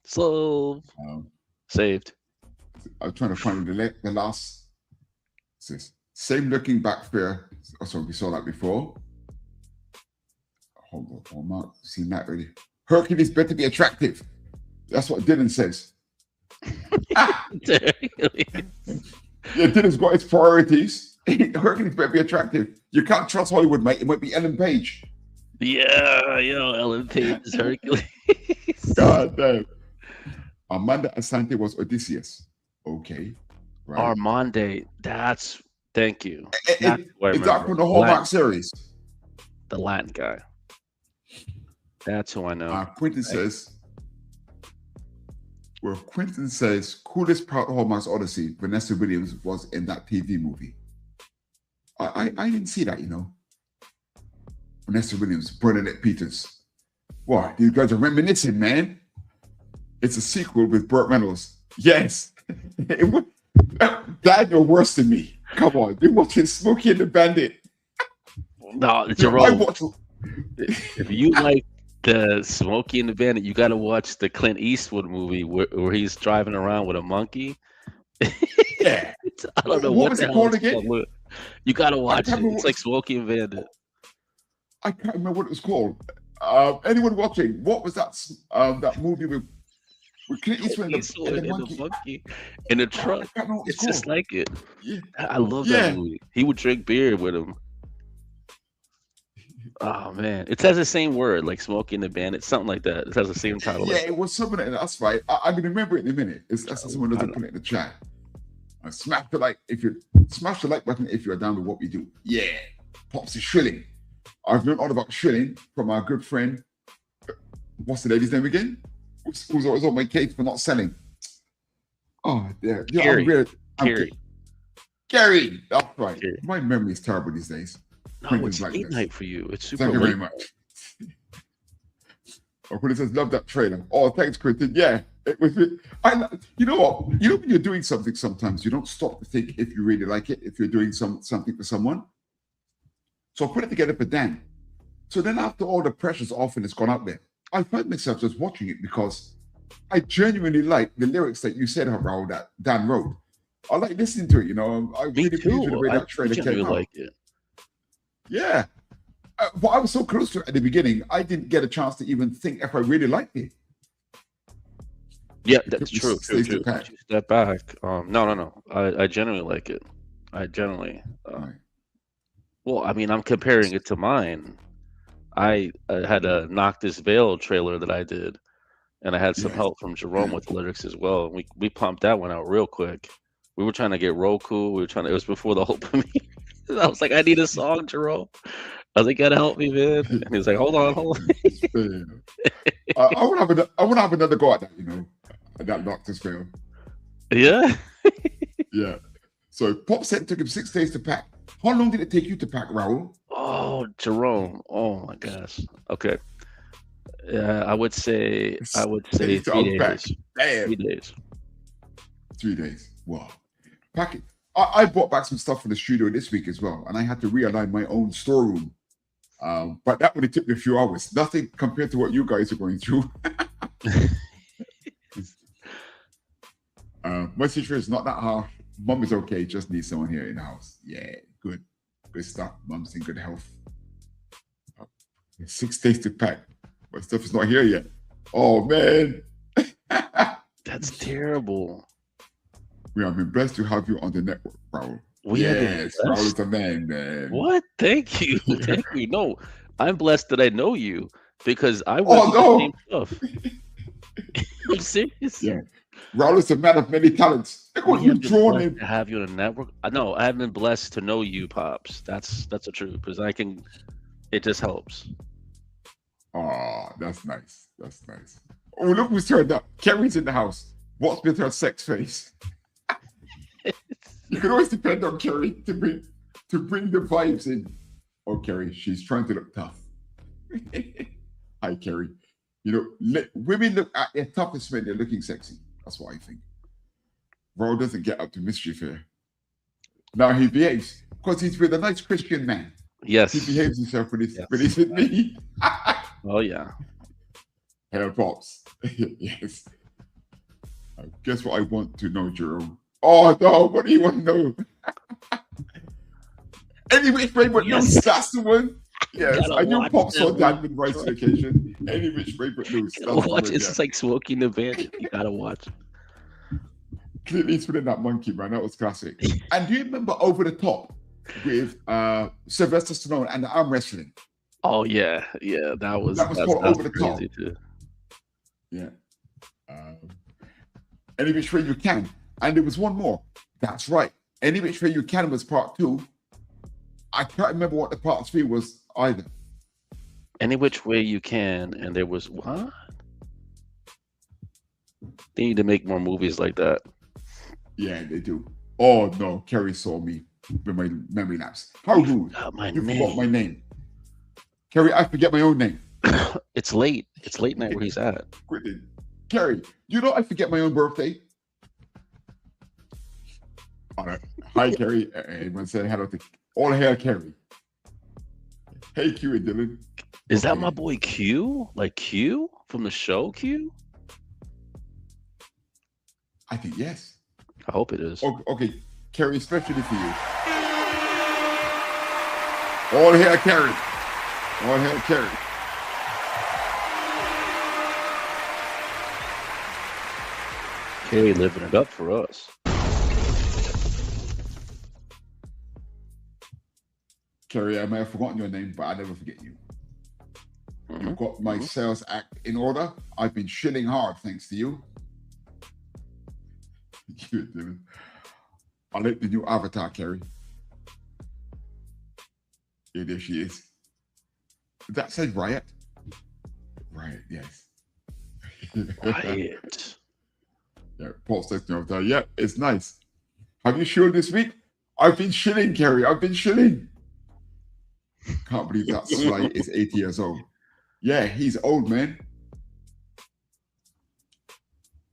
So saved. I'm trying to find the last. What's this? Same looking back fair. Oh, sorry, we saw that before. Hold on, Mark. Seen that already. Hercules better be attractive. That's what Dylan says. Yeah, Dylan's got his priorities. Hercules better be attractive. You can't trust Hollywood, mate. It might be Ellen Page. Yeah, Ellen Page is Hercules. God damn. Amanda Asante was Odysseus. Okay. Right. Armande. Thank you. Is that from the Hallmark series? The Latin guy. That's who I know. Quentin says, coolest part of Hallmark's Odyssey, Vanessa Williams was in that TV movie. I didn't see that, Vanessa Williams, Bernadette Peters. What? These guys are reminiscing, man. It's a sequel with Burt Reynolds. Yes. Dad, you're worse than me. Come on. You're watching Smokey and the Bandit. No, Jerome. If you like the Smokey and the Bandit, you got to watch the Clint Eastwood movie where he's driving around with a monkey. Yeah. I don't know what was it called again. You got to watch it. It's like Smokey and Bandit. I can't remember what it was called. Anyone watching? What was that movie with Clint Eastwood and the monkey in the truck? It's just like it. Yeah. I love that movie. He would drink beer with him. Oh man, it has the same word, like Smokey and the Bandit, something like that. It has the same title. Yeah, it was something like that. That's right. I'm gonna remember it in a minute. That's someone doesn't put it in the chat. Smash the like button if you're down with what we do. Yeah, Pops is shrilling. I've learned all about shrilling from our good friend. What's the lady's name again? Who's always on my case for not selling? Oh, yeah. Gary. Gary. That's right. Gary. My memory is terrible these days. No, it's late night for you. It's super Thank you late. very much. Quentin says, love that trailer. Oh, thanks, Quentin. Yeah. It was. You know what? You know when you're doing something, sometimes you don't stop to think if you really like it. If you're doing something for someone. So I put it together for Dan. So then after all the pressure's off and it's gone out there, I find myself just watching it because I genuinely like the lyrics that you said, Raul, that Dan wrote. I like listening to it, I really pleased with the way that trailer came out. Like it. Yeah. But I was so close to it at the beginning, I didn't get a chance to even think if I really liked it. Yeah, that's true. True. Step back. No. I genuinely like it. I genuinely. Right. Well, I mean, I'm comparing it to mine. I had a Knock This Veil trailer that I did, and I had some help from Jerome with the lyrics as well. We pumped that one out real quick. We were trying to get Roku. It was before the whole premiere. I was like, I need a song, Jerome. I was like, gotta help me, man. And he was like, hold on. I want to have another go at that, at that Knock This Veil. Yeah. Yeah. So Pop said it took him 6 days to pack. How long did it take you to pack, Raul? Oh, Jerome. Oh my gosh. Okay. I would say 3 days. Damn. 3 days. 3 days. Wow. Pack it. I brought back some stuff from the studio this week as well, and I had to realign my own storeroom. But that only took me a few hours. Nothing compared to what you guys are going through. My situation is not that hard. Mom is okay. Just need someone here in the house. Yeah, good stuff. Mom's in good health. 6 days to pack. but stuff is not here yet. Oh man. That's terrible. We have been blessed to have you on the network, Raul. We have been Yes, Raul blessed? is the man, man. What? Thank you. Thank you. No, I'm blessed that I know you because I Oh, went through no. the same stuff. I'm serious. Yeah. Raul is a man of many talents. Look what We you've have been drawn blessed in. to have you on a network. No, I have been blessed to know you, Pops. That's the truth because it just helps. Oh, that's nice. That's nice. Oh, look who's turned up. Kerry's in the house. What's with her sex face? You can always depend on Kerry to bring the vibes in. Oh, Kerry, she's trying to look tough. Hi, Kerry. You know, women look at their toughest when they're looking sexy. That's what I think. Raul doesn't get up to mischief here. Now he behaves because he's with a nice Christian man. Yes. He behaves himself when he's Yes. with me. Oh yeah. Hair pops. Yes. Guess what I want to know, Jerome? Oh no, what do you want to know? Any which way but loose, that's the one. Yes, Gotta I knew watch Pop saw that that one. with rice on occasion. Any which way but loose. That's the Watch. one, It's yeah. just like Smoking the Bandit. You gotta watch. Clint Eastwood and that monkey, man. That was classic. And do you remember Over the Top with Sylvester Stallone and the arm wrestling? Oh yeah, that was called Over the Top. crazy too. Yeah. Any Which Way You Can. And there was one more. That's right. Any Which Way You Can was part 2. I can't remember what the part 3 was either. Any Which Way You Can, and there was what? They need to make more movies like that. Yeah, they do. Oh no, Kerry saw me with my memory lapse. How rude. Forgot my You name. forgot my name. Kerry, I forget my own name. It's late. It's late night where he's at. Quickly. Kerry, you know I forget my own birthday? All right. Hi, Kerry. Everyone say hello to all hail Kerry. Hey, Q and Dylan. Is that Okay. my boy Q? Like Q from the show Q? I think yes. I hope it is. Okay. Kerry, especially for you. All hail Kerry. All hail Kerry. Kerry living it up for us. Kerry, I may have forgotten your name, but I never forget you. Mhm. I've got my sales act in order. I've been shilling hard thanks to you. Cute, Dylan. I like the new avatar, Kerry. Yeah, there she is. That says Riot. Riot, yes. Right. Yeah, Paul says no. Yeah, it's nice. Have you shilled this week? I've been shilling, Kerry. I've been shilling. Can't believe that Sly is 80 years old. Yeah, he's old, man.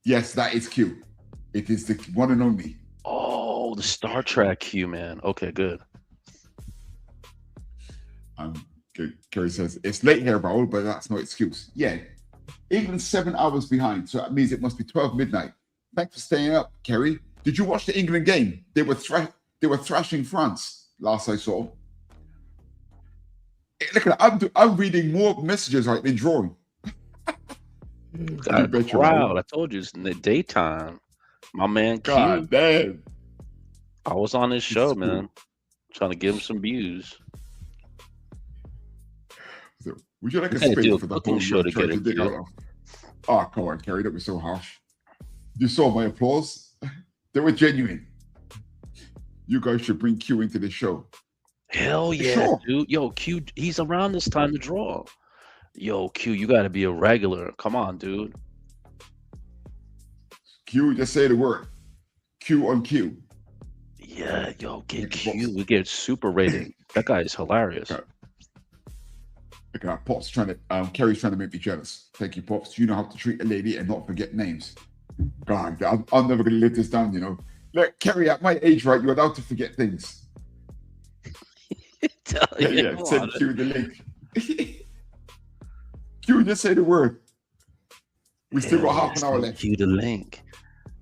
Yes, that is Q. It is the one and only. Oh, the Star Trek Q man. Okay, good. Kerry says, it's late here, Raul, but that's no excuse. Yeah, England's 7 hours behind, so that means it must be 12 midnight. Thanks for staying up, Kerry. Did you watch the England game? They were thrashing France last I saw. Look at that. I'm reading more messages right than drawing. Got a bet you crowd. will. I told you it's in the daytime. My man Q. God damn. I was on his show, It's cool. man. Trying to give him some views. So, would you like a We gotta do spin a for the cooking whole show show together, Q. Oh, come on, Kerry. That was so harsh. You saw my applause. They were genuine. You guys should bring Q into the show. Hell yeah, Sure. dude. Yo, Q, he's around this time to draw. Yo, Q, you got to be a regular. Come on, dude. Q, just say the word. Q on Q. Yeah, yo, get Big Q. boss. We get super rating. That guy is hilarious. Okay. Look at that. Pops trying to, Kerry's trying to make me jealous. Thank you, Pops. You know how to treat a lady and not forget names. God, I'm never going to live this down, you know. Look, Kerry, at my age, right, you're allowed to forget things. Yeah, Come send on. Q the link. Q, just say the word. We still got half an hour Send left. Q the link.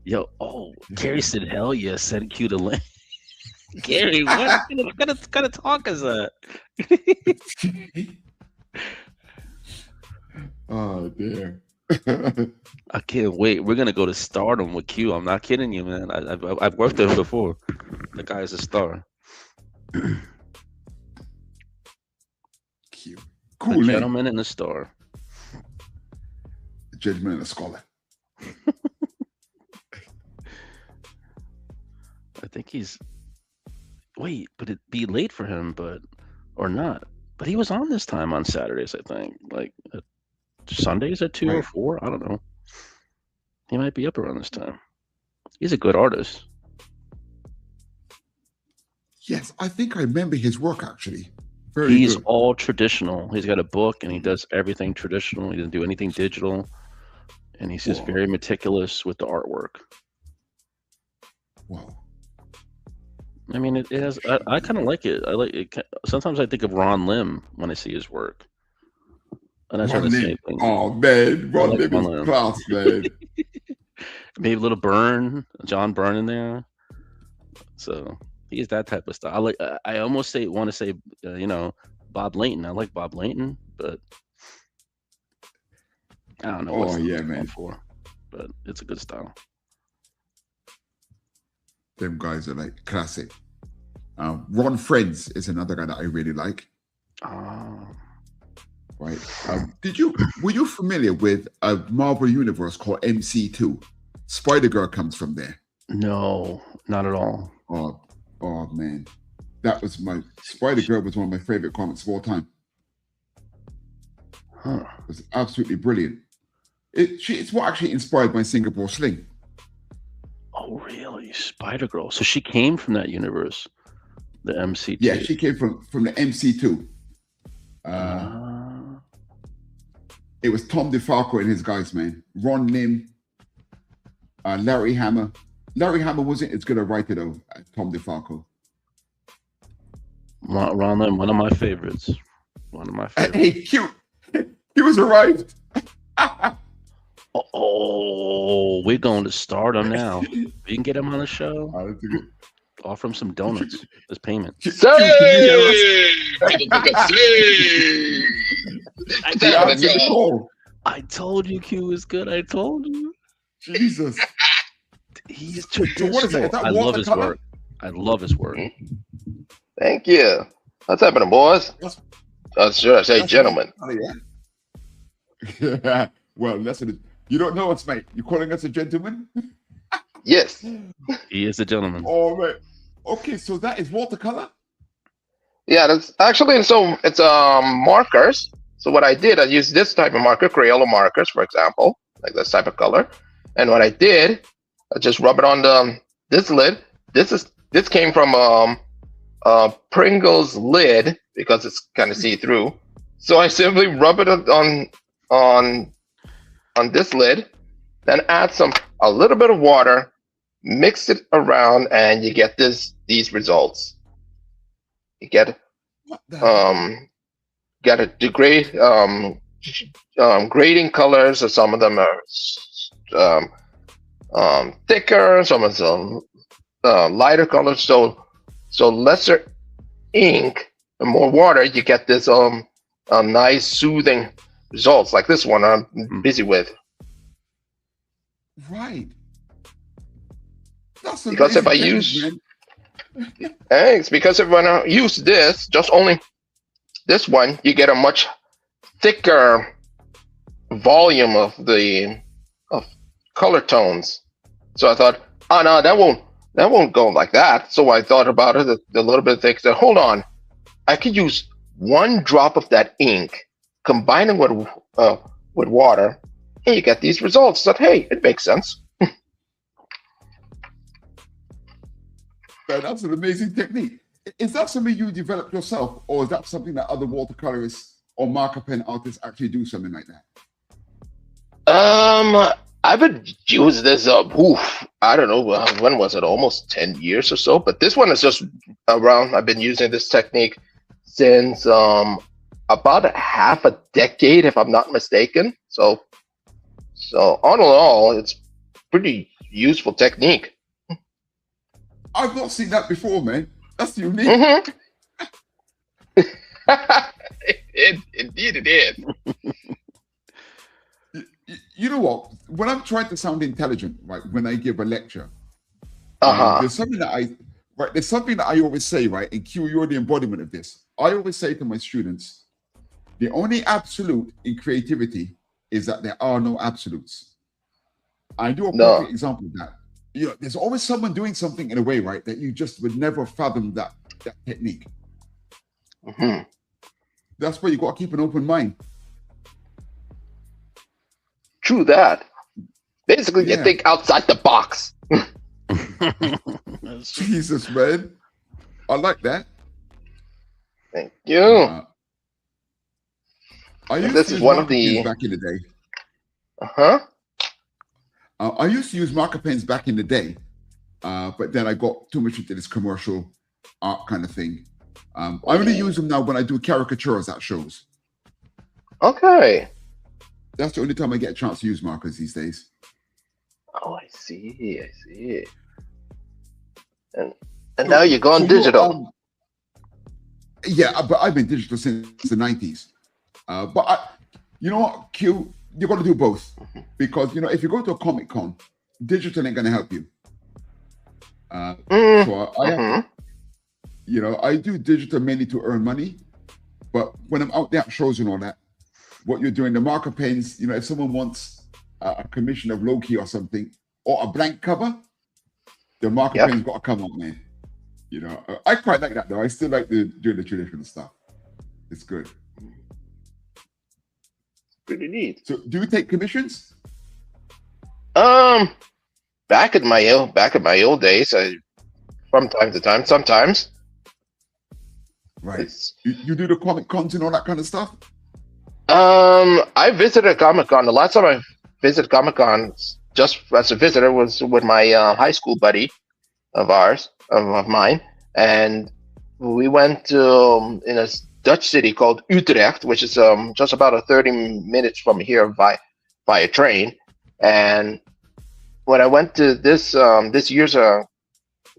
Yo, oh, Gary said, hell yeah, send Q the link. Gary, what kind of talk is that? Oh dear. I can't wait. We're gonna go to stardom with Q. I'm not kidding you, man. I've worked with him before. The guy is a star. Cute. A Cool name. gentleman and a star. A gentleman and a scholar. I think he's. Wait, but it'd be late for him, or not. But he was on this time on Saturdays, I think. Like Sundays at 2 or Right. 4. I don't know. He might be up around this time. He's a good artist. Yes, I think I remember his work actually. Very He's good. all traditional. He's got a book and he does everything traditional. He doesn't do anything digital. And he's just Wow. very meticulous with the artwork. Wow. I mean, it has. I kind of like it. I like it. Sometimes I think of Ron Lim when I see his work. And that's not Ron the Lim. same thing. Oh man, Ron like Lim Ron is Lim. class, man. Maybe a little John Byrne in there. So he's that type of style. I almost want to say, Bob Layton. I like Bob Layton, but I don't know. Oh, What's the yeah, going man. For, but it's a good style. Them guys are like classic. Ron Friends is another guy that I really like. Right. Were you familiar with a Marvel universe called MC2? Spider-Girl comes from there. No, not at all. Oh man. That was Spider-Girl was one of my favorite comics of all time. Huh. It was absolutely brilliant. It's what actually inspired my Singapore Sling. Oh, really? Spider-Girl. So she came from that universe, the MC2. Yeah, she came from the MC2. It was Tom DeFalco and his guys, man. Ron Lim, Larry Hama. Larry Hama wasn't as good a writer though as Tom DeFalco. Ron Lim, one of my favorites. Hey, cute. He was arrived. Oh, we're going to stardom now. We can get him on the show. Offer him some donuts as payment. I told you Q is good. I told you. Jesus. He's So what is that? traditional. I love his work. I love his work. Thank you. What's happening, boys? Should I say gentlemen? Yeah. Well, listen, you don't know us, mate. You calling us a gentleman? Yes. He is a gentleman. Oh, man. Okay, so that is watercolor? Yeah, that's actually, it's markers. So what I did, I used this type of marker, Crayola markers, for example, like this type of color. And what I did, I just rub it on this lid. This came from Pringles lid because it's kind of see-through. So I simply rub it on this lid, then add a little bit of water, mix it around, and you get these results. You get got a degrade grading colors. So some of them are thicker, some of them lighter colors. So lesser ink and more water, you get this nice soothing results like this one I'm busy with. Right. That's because if I amazing, use man. thanks, because if when I use this, just only this one, you get a much thicker volume of color tones. So I thought, oh no, that won't go like that. So I thought about it a little bit. Said, hold on, I could use one drop of that ink, combine it with water, and you get these results. So hey, it makes sense. Man, that's an amazing technique. Is that something you developed yourself, or is that something that other watercolorists or marker pen artists actually do something like that? I've been using this I don't know, when was it? Almost 10 years or so. But this one is just around. I've been using this technique since about half a decade, if I'm not mistaken. So all in all, it's pretty useful technique. I've not seen that before, man. That's unique. Mm-hmm. Indeed it is. you know what? When I'm trying to sound intelligent, right? When I give a lecture, there's something that I always say, right? And Q, you're the embodiment of this. I always say to my students, the only absolute in creativity is that there are no absolutes. I do a perfect example of that. You know, there's always someone doing something in a way, right, that you just would never fathom that technique. That's why you got to keep an open mind. True that. Basically, you think outside the box. Jesus, man. I like that. Thank you. This is one of the back in the day. I used to use marker pens back in the day, but then I got too much into this commercial art kind of thing. I only use them now when I do caricatures at shows. Okay. That's the only time I get a chance to use markers these days. Oh, I see. And now you're going digital. Yeah, but I've been digital since the 90s. You know what, Q? You're going to do both. Because, you know, if you go to a Comic-Con, digital ain't going to help you. You know, I do digital mainly to earn money. But when I'm out there at shows and all that, what you're doing, the marker pens, you know, if someone wants a commission of Loki or something, or a blank cover, the marker pen's got to come out, man. You know, I quite like that though. I still like doing the traditional stuff. It's good. Pretty neat. So, do you take commissions? Back in my old days, from time to time, sometimes. Right. You do the Comic Cons and all that kind of stuff? I visited a Comic-Con. The last time I visited Comic-Con, just as a visitor, was with my high school buddy of mine, and we went to in a Dutch city called Utrecht, which is just about 30 minutes from here by train. And when I went to this year's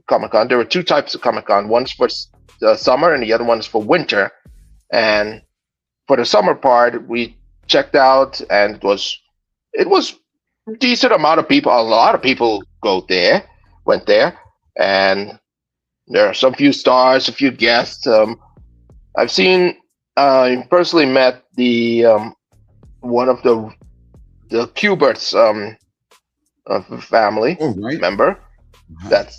Comic-Con, there were two types of Comic-Con. One's for summer, and the other one's for winter. And for the summer part, we checked out, and it was decent amount of people. A lot of people went there, and there are some few stars, a few guests. I've seen, personally met the one of the Kuberts family member. That's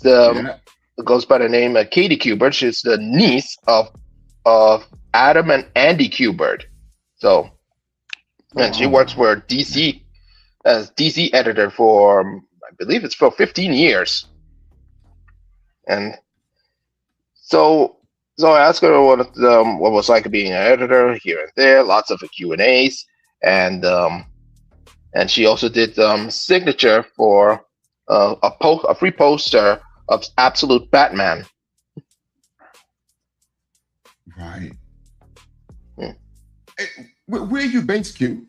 goes by the name of Katie Kubert. She's the niece of Adam and Andy Kubert. So, and she works for DC as DC editor for, I believe it's for 15 years. And so I asked her what was like being an editor here and there, lots of Q&As, and she also did signature for a free poster of Absolute Batman. Right. Where are you based, Q?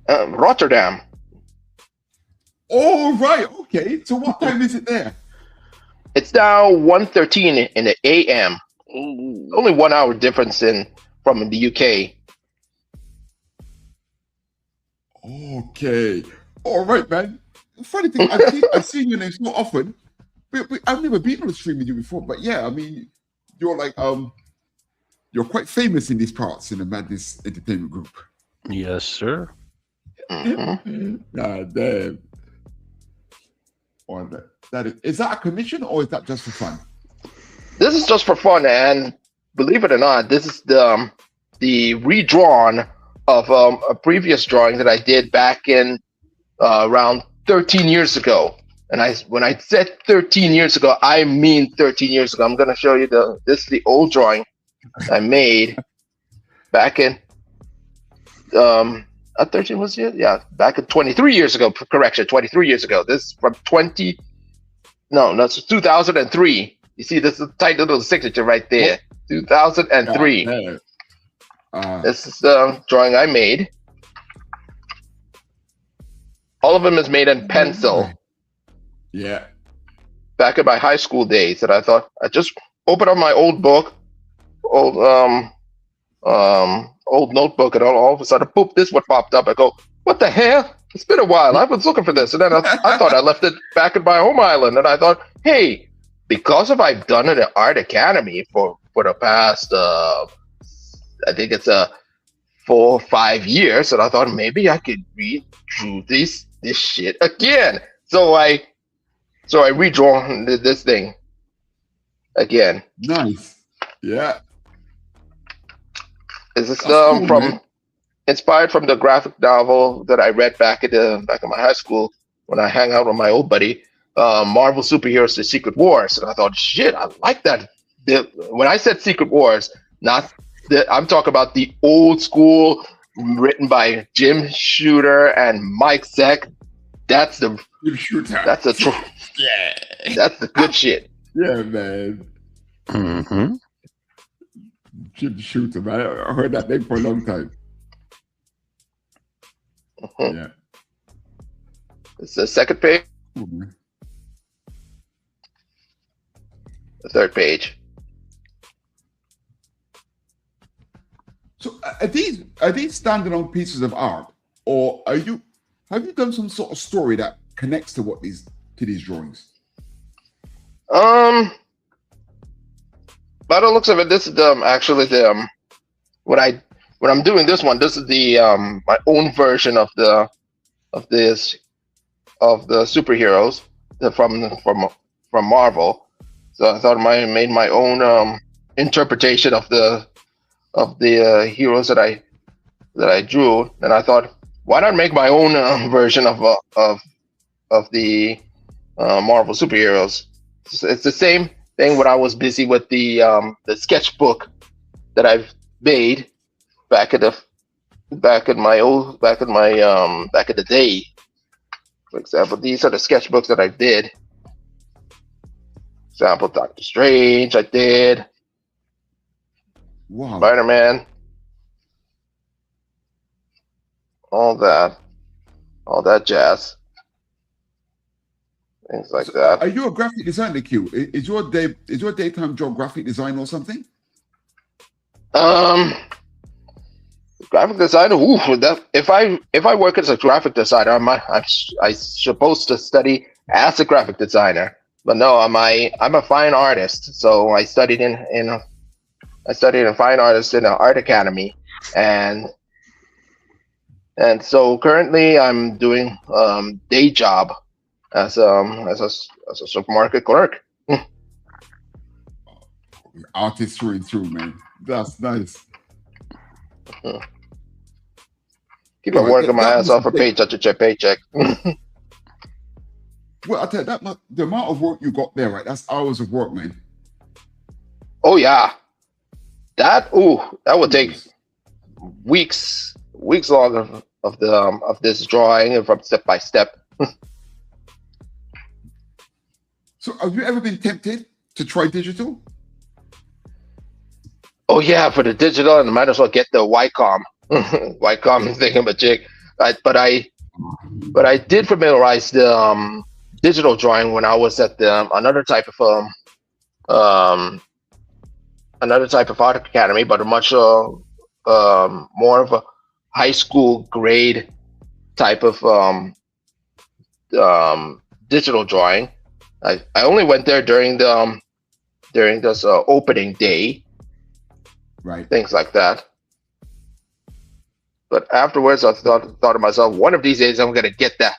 Rotterdam. Oh, right. Okay. So what time is it there? It's now 1:13 in the AM. Only 1 hour difference from the UK. Okay. All right, man. Funny thing, I've seen your name so often. I've never been on a stream with you before, but yeah, I mean, you're like you're quite famous in these parts in the Madness Entertainment Group. Yes, sir. God damn. Is that a commission or is that just for fun? This is just for fun, and believe it or not, this is the redrawn of a previous drawing that I did back in around 13 years ago. And when I said 13 years ago, I mean 13 years ago. I'm going to show you this is the old drawing I made back in 13 was it? Yeah, back in 23 years ago. Correction, 23 years ago. This is from 2003. You see, this is a tight little signature right there. 2003. This is the drawing I made. All of them is made in pencil. Yeah. Back in my high school days, and I thought I just opened up my old book, old notebook, and all of a sudden, boop, this one popped up. I go, what the hell? It's been a while. I was looking for this, and then I thought I left it back in my home island, and I thought, hey, because if I've done it at Art Academy for the past, I think it's 4 or 5 years, and I thought maybe I could read through this shit again. So I redrawn this thing again. Nice. Yeah. Is this Cool, from man. inspired from the graphic novel that I read back in my high school when I hang out with my old buddy, Marvel Superheroes: The Secret Wars, and I thought, shit, I like that. When I said Secret Wars, I'm talking about the old school, written by Jim Shooter and Mike Zeck. That's the Shooter. that's the good shit. Yeah, man. Mm-hmm. Jim Shooter, man. I heard that name for a long time. Yeah. It's the second page, Cool, man. the third page. So are these standalone pieces of art, or have you done some sort of story that connects to these drawings? By the looks of it, this is when I'm doing this one. This is the my own version of the superheroes from Marvel. So I thought I made my own interpretation of the heroes that I drew, and I thought, why not make my own version of the Marvel superheroes? It's the same thing when I was busy with the sketchbook that I've made back in the day. For example, these are the sketchbooks that I did. For example, Doctor Strange, I did. Wow. Spider-Man. All that jazz. Things like that. Are you a graphic designer, Q? Is your daytime job graphic design or something? Graphic designer. Ooh, if I work as a graphic designer, I'm supposed to study as a graphic designer. But no, I'm a fine artist. So I studied in fine artist in an art academy, and so currently I'm doing day job as a supermarket clerk. Artist through and through, man. That's nice. Keep on working my ass off for paycheck. Well, I tell you, the amount of work you got there, right? That's hours of work, man. Oh yeah, that would take weeks long of this drawing and from step by step. So, have you ever been tempted to try digital? Oh yeah, for the digital, and I might as well get the Wacom thingamajig. But I did familiarize the digital drawing when I was at another type of art academy, but a much more of a high school grade type of digital drawing. I only went there during this opening day. Right. Things like that. But afterwards, I thought to myself, one of these days I'm gonna get that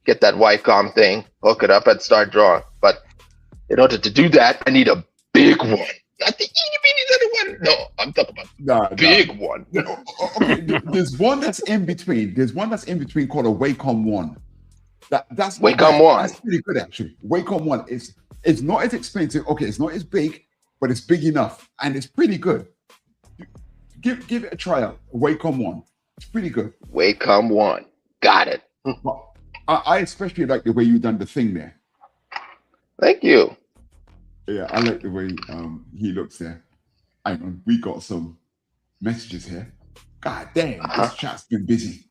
Wacom thing, hook it up, and start drawing. But in order to do that, I need a big one, not the itty bitty little one. No, I'm talking about big one. Okay, there's one that's in between. There's one that's in between called a Wacom 1. That's Wacom 1. That's pretty good actually. Wacom 1 it's not as expensive. Okay, it's not as big, but it's big enough, and it's pretty good. Give it a try out. Wacom 1. It's pretty good. Wacom 1. Got it. But I especially like the way you done the thing there. Thank you. Yeah, I like the way he looks there. Hang on, we got some messages here. God damn, this chat's been busy.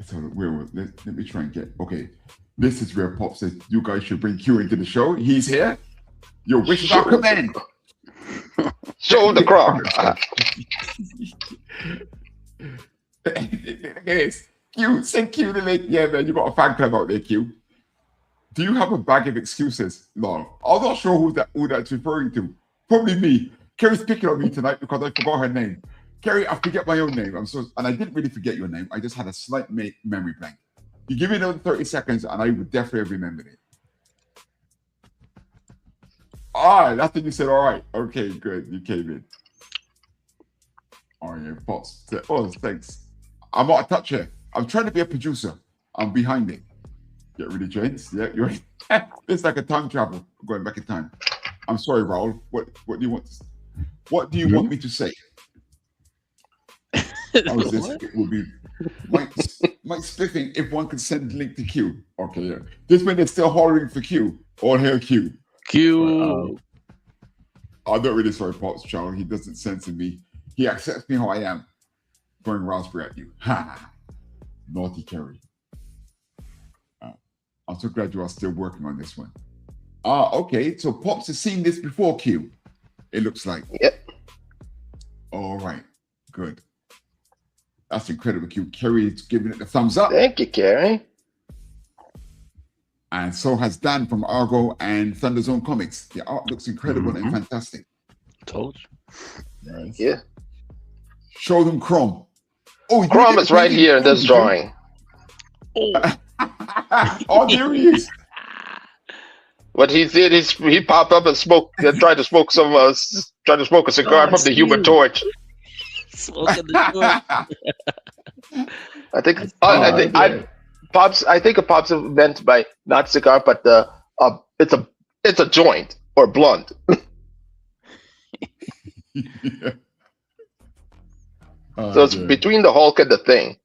So let me try and get, okay. This is where Pop says, you guys should bring Q into the show. He's here. Your wishes are command. Show the crop. at this. Q, send Q the link. Yeah, man, you got a fan club out there, Q. Do you have a bag of excuses? No. I'm not sure who that's referring to. Probably me. Kerry's picking on me tonight because I forgot her name. Kerry, I forget my own name. And I didn't really forget your name. I just had a slight memory blank. You give me another 30 seconds and I would definitely have remembered it. All right, that's what you said. All right. Okay, good. You came in. Oh, yeah, Pops. Oh, thanks. I'm not a toucher. I'm trying to be a producer. I'm behind it. Get rid of joints. Yeah, you're it's like a time travel. Going back in time. I'm sorry, Raul. What do you want? What do you want me to say? It will be Mike Spiffing if one could send a link to Q. Okay, yeah. This when they're still hollering for Q. All hail Q. Q. I'm not really sorry, Pops Child. He doesn't censor me. He accepts me how I am. Throwing raspberry at you. Ha! Naughty Kerry. I'm so glad you are still working on this one. Okay. So Pops has seen this before, Q. It looks like. Yep. All right. Good. That's incredible, Q. Kerry's giving it the thumbs up. Thank you, Kerry. And so has Dan from Argo and Thunderzone Comics. The art looks incredible and fantastic. Told you. Nice. Yeah. Show them Chrome. Oh, Chrome is right here in this drawing. Oh, there he is. What he did is he popped up and tried to smoke a cigar from the Human Torch. Smoking the torch. I think a Pops meant by not cigar, but it's a joint or blunt. Yeah. So it's between the Hulk and the Thing.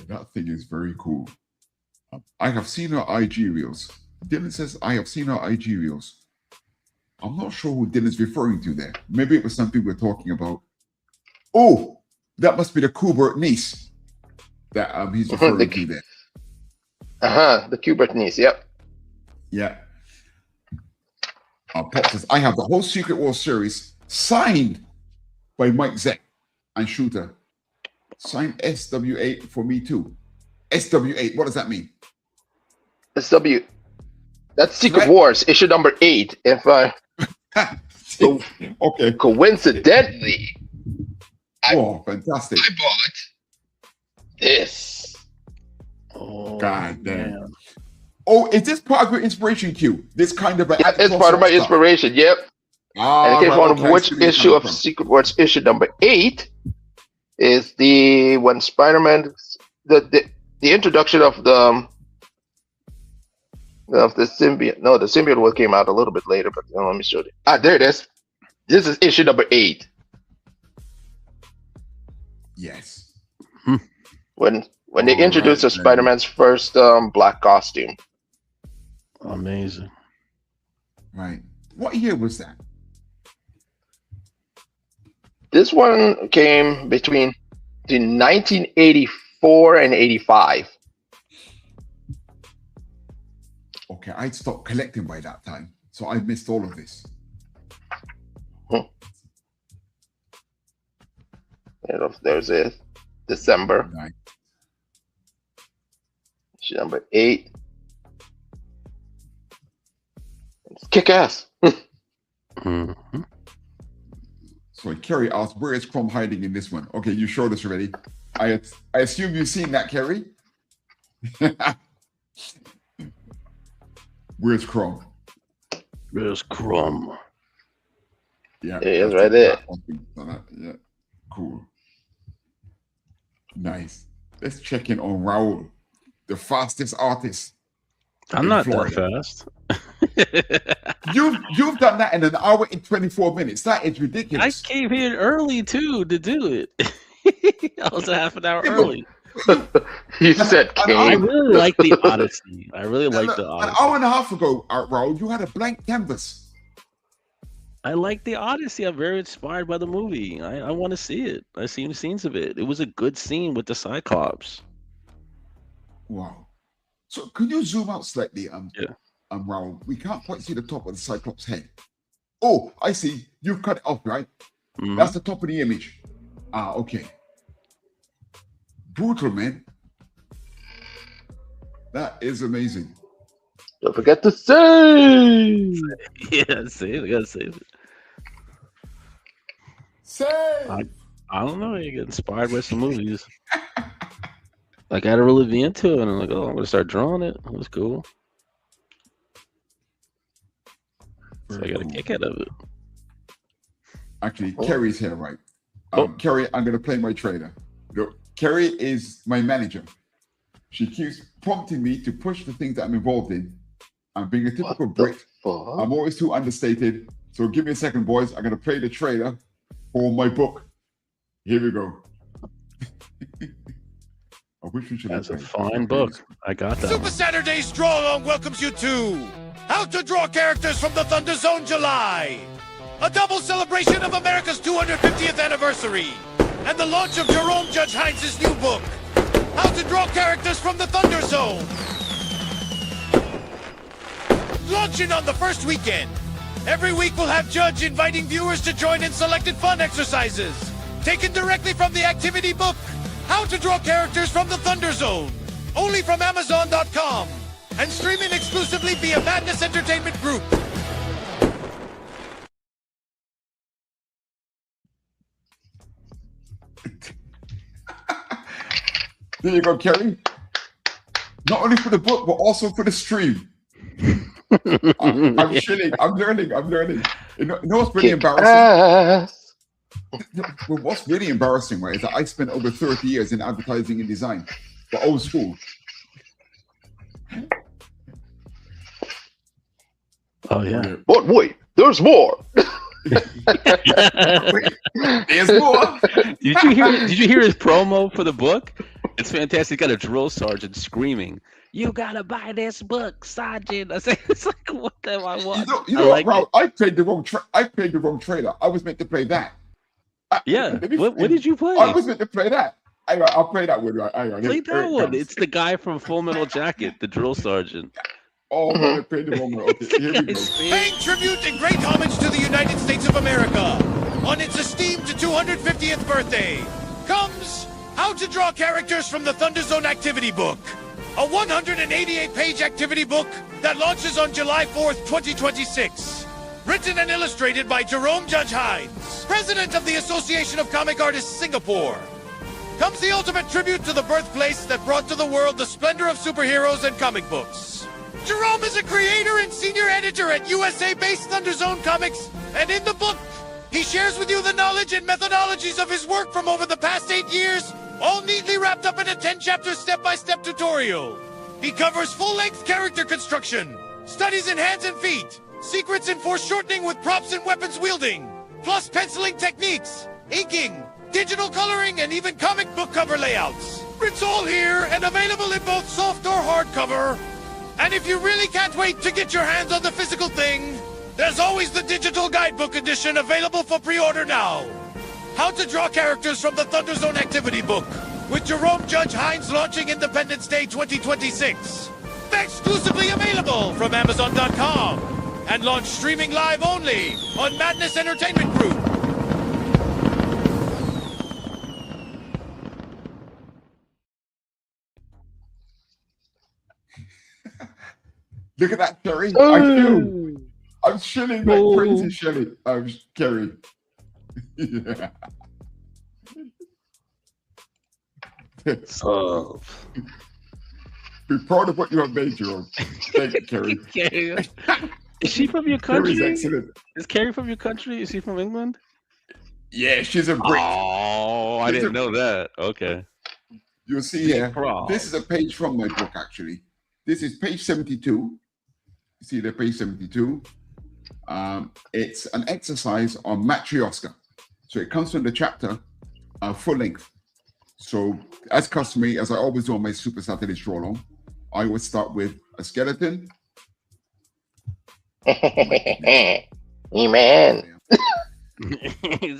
That thing is very cool. I have seen her IG reels. Dylan says, I have seen her IG reels. I'm not sure who Dylan's referring to there. Maybe it was something we're talking about. Oh, that must be the Kubert niece that he's referring to there. The Kubert niece, yep. Yeah. Pop says, I have the whole Secret War series signed by Mike Zeck and Shooter. Signed SW8 for me too. SW8, what does that mean? That's Secret Wars, issue number 8. If I okay. Coincidentally, fantastic. I bought this. Oh, God damn. Man. Oh, is this part of your inspiration, Q? This kind of it's part of my inspiration, yep. And in case one which issue of Secret Wars issue number 8 is when Spider-Man the introduction of the symbiote. No, the symbiote came out a little bit later, but let me show you. There it is. This is issue number 8. Yes. When they introduced Spider-Man's first black costume. Amazing. Right. What year was that? This one came between 1984 and 85. Okay, I stopped collecting by that time, so I missed all of this. There's it. December. Right. Issue number 8. It's kick ass. So Kerry asked, where is Chrome hiding in this one? Okay, you showed us already. I assume you've seen that, Kerry. Where's Chrome? Where's Chrome? Yeah, he is right there. Yeah, cool. Nice. Let's check in on Raul, the fastest artist. I'm not Florida. That fast. You've done that in an hour and 24 minutes. That is ridiculous. I came here early too to do it. I was a half an hour early. He said I really like the Odyssey. I really like the Odyssey. An hour and a half ago, Raul, you had a blank canvas. I like the Odyssey. I'm very inspired by the movie. I want to see it. I've seen scenes of it. It was a good scene with the Cyclops. Wow. So can you zoom out slightly? Yeah. Raul, we can't quite see the top of the Cyclops head. Oh, I see. You've cut it off, right? That's the top of the image. Okay. Brutal, man. That is amazing. Don't forget to save. Yeah, save. I gotta save it. Save. I don't know. You get inspired by some movies. I gotta really be into it, and I'm like, oh, I'm gonna start drawing it. That was cool. So I got a kick out of it. Actually, Kerry's here, right? Oh. Kerry, I'm going to play my trader. Look, Kerry is my manager. She keeps prompting me to push the things that I'm involved in. I'm being a typical Brit. I'm always too understated. So give me a second, boys. I'm going to play the trailer for my book. Here we go. Which one should That's I a play? fine book. I got that. Super Saturday's Draw Along welcomes you to How to Draw Characters from the Thunder Zone July. A double celebration of America's 250th anniversary and the launch of Jerome Hinds' new book, How to Draw Characters from the Thunder Zone. Launching on the first weekend. Every week we'll have Judge inviting viewers to join in selected fun exercises, taken directly from the activity book, How to Draw Characters from the Thunder Zone. Only from Amazon.com and streaming exclusively via Madness Entertainment Group. There you go, Kerry. Not only for the book, but also for the stream. I'm chilling. I'm learning. You know what's really embarrassing? Well, what's really embarrassing, right, is that I spent over 30 years in advertising and design, but old school. Oh yeah. But wait, there's more. There's more. Did you hear his promo for the book? It's fantastic. Got a drill sergeant screaming, "You gotta buy this book, Sergeant!" I say, it's like, what the hell I want? You know what, Raul? I played the wrong trailer. I was meant to play that. Yeah. What did you play? I was meant to play that. I'll play that one. Right. Play that one. It's the guy from Full Metal Jacket, the drill sergeant. Oh, I played the wrong one. Okay, here we go. Paying tribute and great homage to the United States of America on its esteemed 250th birthday comes How to Draw Characters from the Thunder Zone Activity Book, a 188-page activity book that launches on July 4th, 2026. Written and illustrated by Jerome Hinds, president of the Association of Comic Artists Singapore. Comes the ultimate tribute to the birthplace that brought to the world the splendor of superheroes and comic books. Jerome is a creator and senior editor at USA-based Thunder Zone Comics, and in the book, he shares with you the knowledge and methodologies of his work from over the past 8 years, all neatly wrapped up in a 10-chapter step-by-step tutorial. He covers full-length character construction, studies in hands and feet, secrets in foreshortening with props and weapons wielding, plus penciling techniques, inking, digital coloring, and even comic book cover layouts. It's all here and available in both soft or hardcover. And if you really can't wait to get your hands on the physical thing, there's always the digital guidebook edition available for pre-order now. How to Draw Characters from the Thunder Zone Activity Book, with Jerome Hinds launching Independence Day 2026. Exclusively available from Amazon.com and launch streaming live only on Madness Entertainment Group. Look at that, Kerry. I'm shilling like crazy, Shelly. I'm Kerry. Yeah. So, Be proud of what you have made, Jerome. Thank you, Kerry. is she from your country? Kerry's excellent. Is Kerry from your country? Is she from England? Yeah, she's a Brit. Oh, I didn't know that. Okay. You'll see here. Proud. This is a page from my book, actually. This is page 72. See the page 72. It's an exercise on Matryoshka. So it comes from the chapter full length. So as customary, as I always do on my Super Saturday Draw Along, I would start with a skeleton. Man.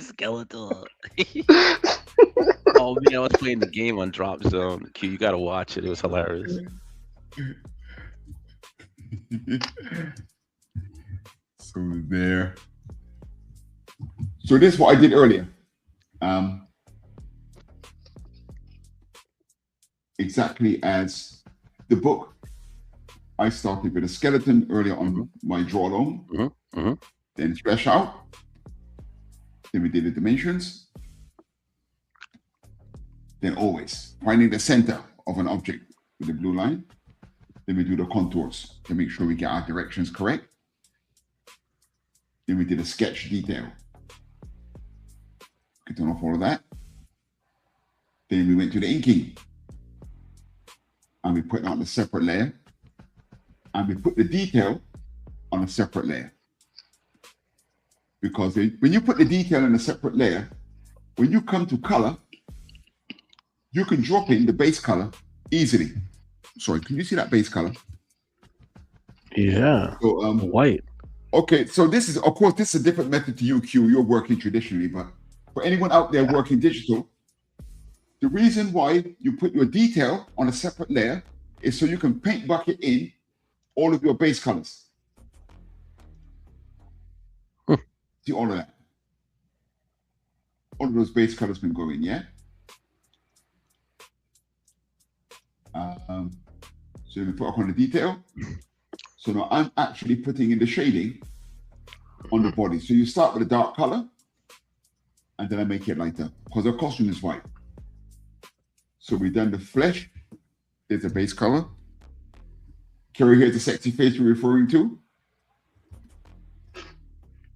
Skeletal. Oh man, I was playing the game on Drop Zone. Q, you gotta watch it. It was hilarious. So there. So this is what I did earlier. Exactly as the book. I started with a skeleton earlier on my draw alone, then flesh out. Then we did the dimensions. Then always finding the center of an object with the blue line. Then we do the contours to make sure we get our directions correct. Then we did a sketch detail. We can turn off all of that. Then we went to the inking. And we put it on a separate layer. And we put the detail on a separate layer. Because when you put the detail in a separate layer, when you come to color, you can drop in the base color easily. Sorry, can you see that base color? Yeah. So, white. Okay, so this is, of course, this is a different method to you, Q. You're working traditionally, but for anyone out there working digital, the reason why you put your detail on a separate layer is so you can paint bucket in all of your base colors. See all of that. All of those base colors can go in, yeah? So we put up on the detail. So now I'm actually putting in the shading on the body. So you start with a dark color, and then I make it lighter because the costume is white. So we've done the flesh. There's a base color. Carrie, here's the sexy face you're referring to.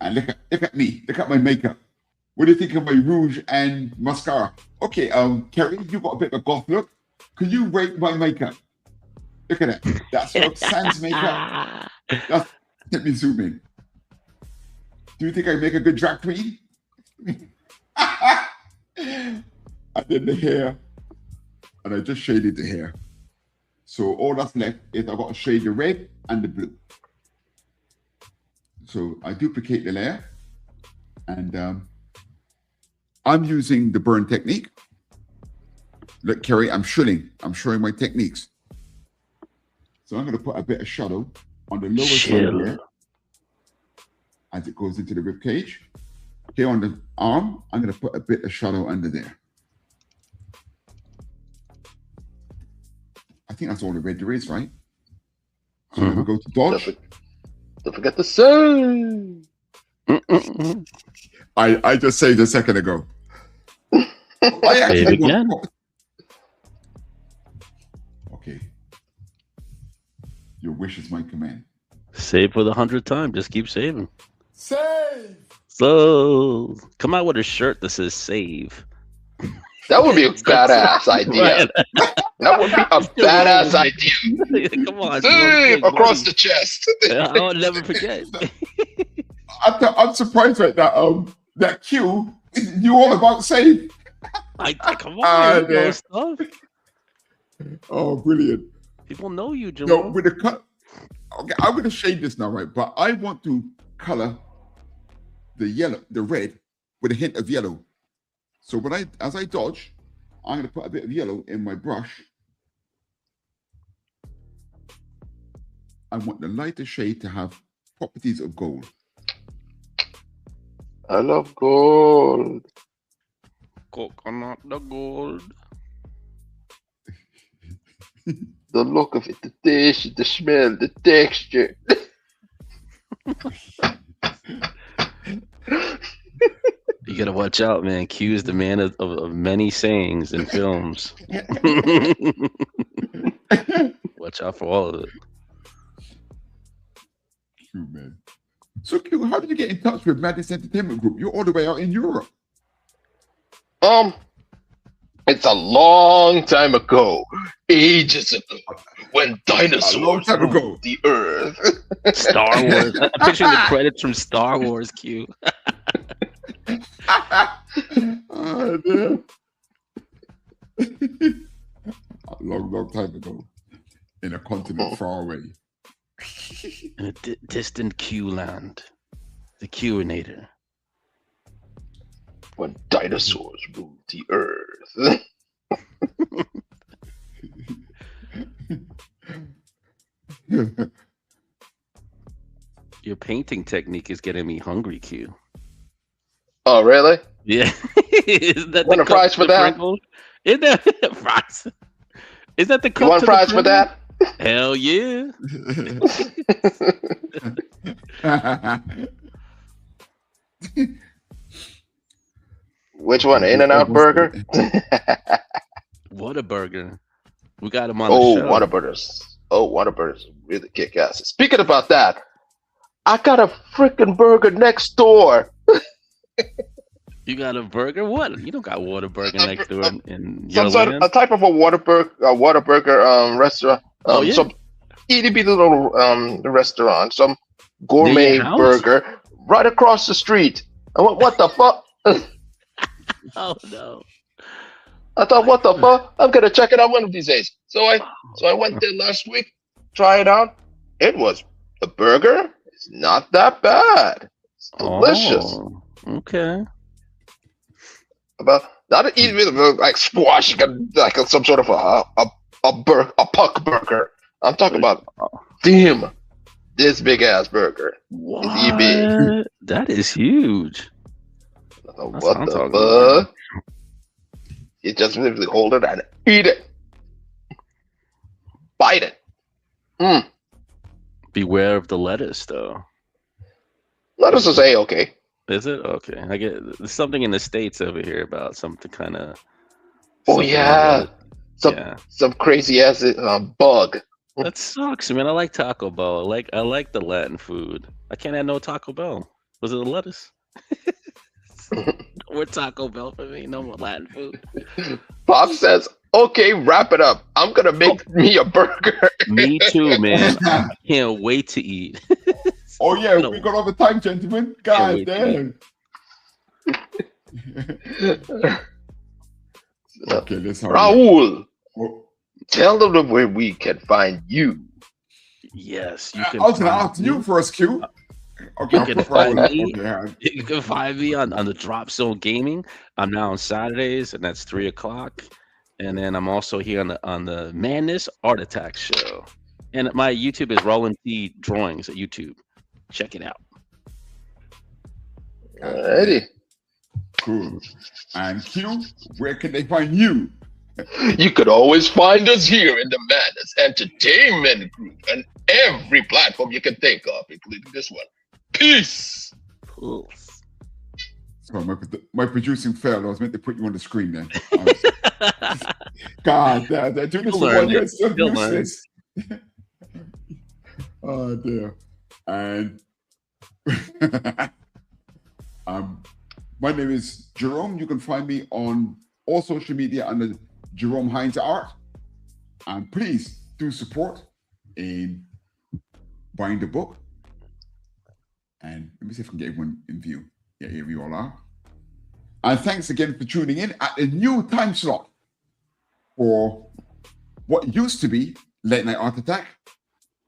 And look at me. Look at my makeup. What do you think of my rouge and mascara? Okay, Carrie, you got a bit of a goth look. Can you rate my makeup? Look at that. That's your sans makeup. Let me zoom in. Do you think I make a good drag queen? I did the hair, and I just shaded the hair. So all that's left is I've got to shade the red and the blue. So I duplicate the layer, and I'm using the burn technique. Look, Kerry, I'm showing my techniques. So I'm going to put a bit of shadow on the lower side here as it goes into the rib cage. Here on the arm, I'm going to put a bit of shadow under there. I think that's all the red there is, right? So then we go to dodge. Don't forget the sun. I just saved a second ago. I actually again. Okay. Your wish is my command. Save for the 100th time. Just keep saving. Save! So come out with a shirt that says save. That would be a badass idea. That would be a badass idea. Come on. Save across the chest. I'll never forget. I'm surprised right now. That Q knew all about save. Come on, you know stuff. Oh, brilliant. People know you, Jerome. No, with the cut. Okay, I'm going to shade this now, right? But I want to color the yellow, the red, with a hint of yellow. So as I dodge, I'm going to put a bit of yellow in my brush. I want the lighter shade to have properties of gold. I love gold. Coconut, the gold. The look of it, the taste, the smell, the texture. You gotta watch out, man. Q is the man of many sayings in films. Watch out for all of it. Q, man. So Q, how did you get in touch with Madness Entertainment Group? You're all the way out in Europe. It's a long time ago, ages ago, when dinosaurs ruled the earth. Star Wars. I'm picturing the credits from Star Wars, Q. Oh, damn. A long time ago, in a continent far away. In a distant Q land. The Qinator. When dinosaurs ruled the earth. Your painting technique is getting me hungry, Q. Oh, really? Yeah. Isn't that Want a the cup prize to for the that? Pringles? Isn't that fries? Is that the cup You want to fries the for that? Hell yeah. Which one? In-N-Out Burger? Whataburger. We got him on the Oh, show. Whataburgers. Oh, Whataburgers really kick ass. Speaking about that, I got a freaking burger next door. You got a burger? What? You don't got Whataburger next door in your Some sort land? of, a type of a Whataburger restaurant. Oh, yeah? Some itty bitty little restaurant. Some gourmet house? burger right across the street. I went, what the fuck? Oh no. I thought, what the fuck? I'm gonna check it out one of these days. So I went there last week, try it out. It was the burger. It's not that bad. It's delicious. Oh, okay. About not even like squash, like some sort of a puck burger. I'm talking about damn this big ass burger. What? It's big. That is huge. That's What I'm the talking fuck? You just literally hold it and eat it. Bite it. Mm. Beware of the lettuce, though. Lettuce is A-okay. Is it? Okay. I get there's something in the States over here about something kind of. Oh yeah. Some crazy ass bug. That sucks, man. I like Taco Bell. I like the Latin food. I can't have no Taco Bell. Was it the lettuce? Or Taco Bell for me. No more Latin food. Bob says, "Okay, wrap it up. I'm gonna make me a burger." Me too, man. I can't wait to eat. Oh yeah, we got all the time, gentlemen. God damn. Okay, let's have Raul, tell them where we can find you. Yes, you can. I was gonna ask you first, Q. Okay, You can find me. Okay. You can find me on the Drop Zone Gaming. I'm now on Saturdays, and that's 3:00. And then I'm also here on the Madness Art Attack show. And my YouTube is Raul and T Drawings at YouTube. Check it out. Alrighty. Cool. And Q, where can they find you? You could always find us here in the Madness Entertainment Group and every platform you can think of, including this one. Peace. Cool. So my producing failed. I was meant to put you on the screen then. God, they're doing this for 1 year. It's so useless. Oh dear. And my name is Jerome. You can find me on all social media under Jerome Hinds Art. And please do support in buying the book. And let me see if I can get everyone in view. Yeah, here we all are. And thanks again for tuning in at a new time slot for what used to be Late Night Art Attack.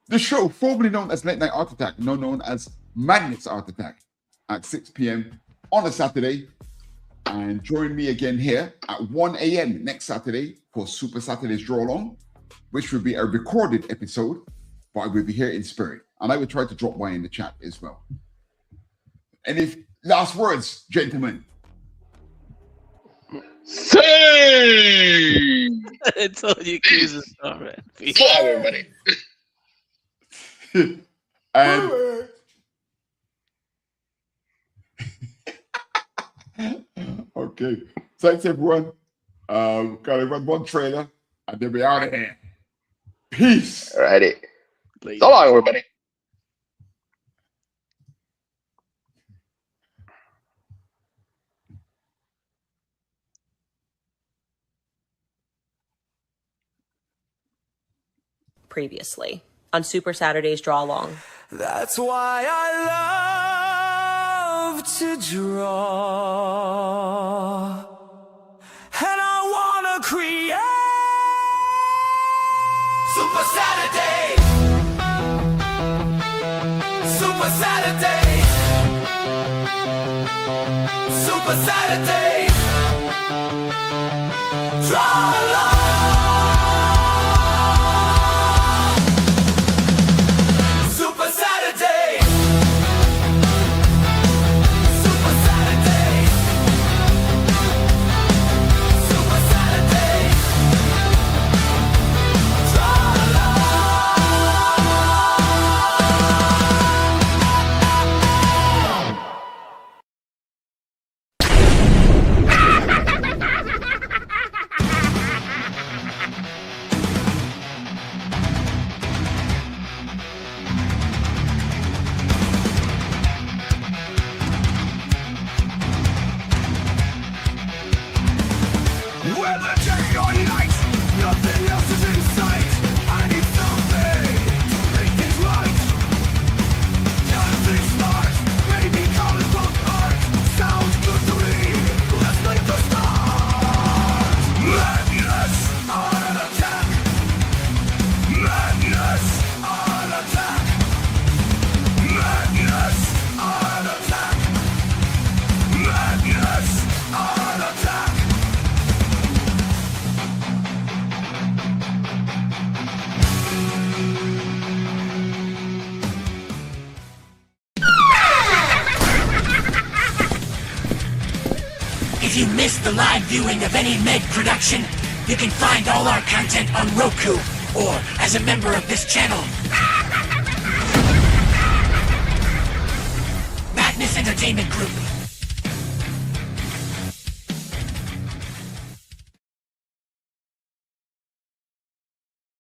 The show formerly known as Late Night Art Attack, now known as Madness Art Attack at 6 p.m. on a Saturday. And join me again here at 1 a.m. next Saturday for Super Saturday's Draw Along, which will be a recorded episode, but I will be here in spirit. And I will try to drop by in the chat as well. Any last words, gentlemen? Say! It's all you accusers are, man. Bye, everybody. And okay, thanks everyone. Gotta run one trailer and then we're out of here. Peace. Alrighty. So long, everybody. Previously on Super Saturday's Draw Along. That's why I love to draw. And I wanna create Super Saturday. Super Saturday. Super Saturday. Draw along. Super Saturday. Super Saturday. If you missed the live viewing of any Meg production, you can find all our content on Roku or as a member of this channel. Madness Entertainment Group.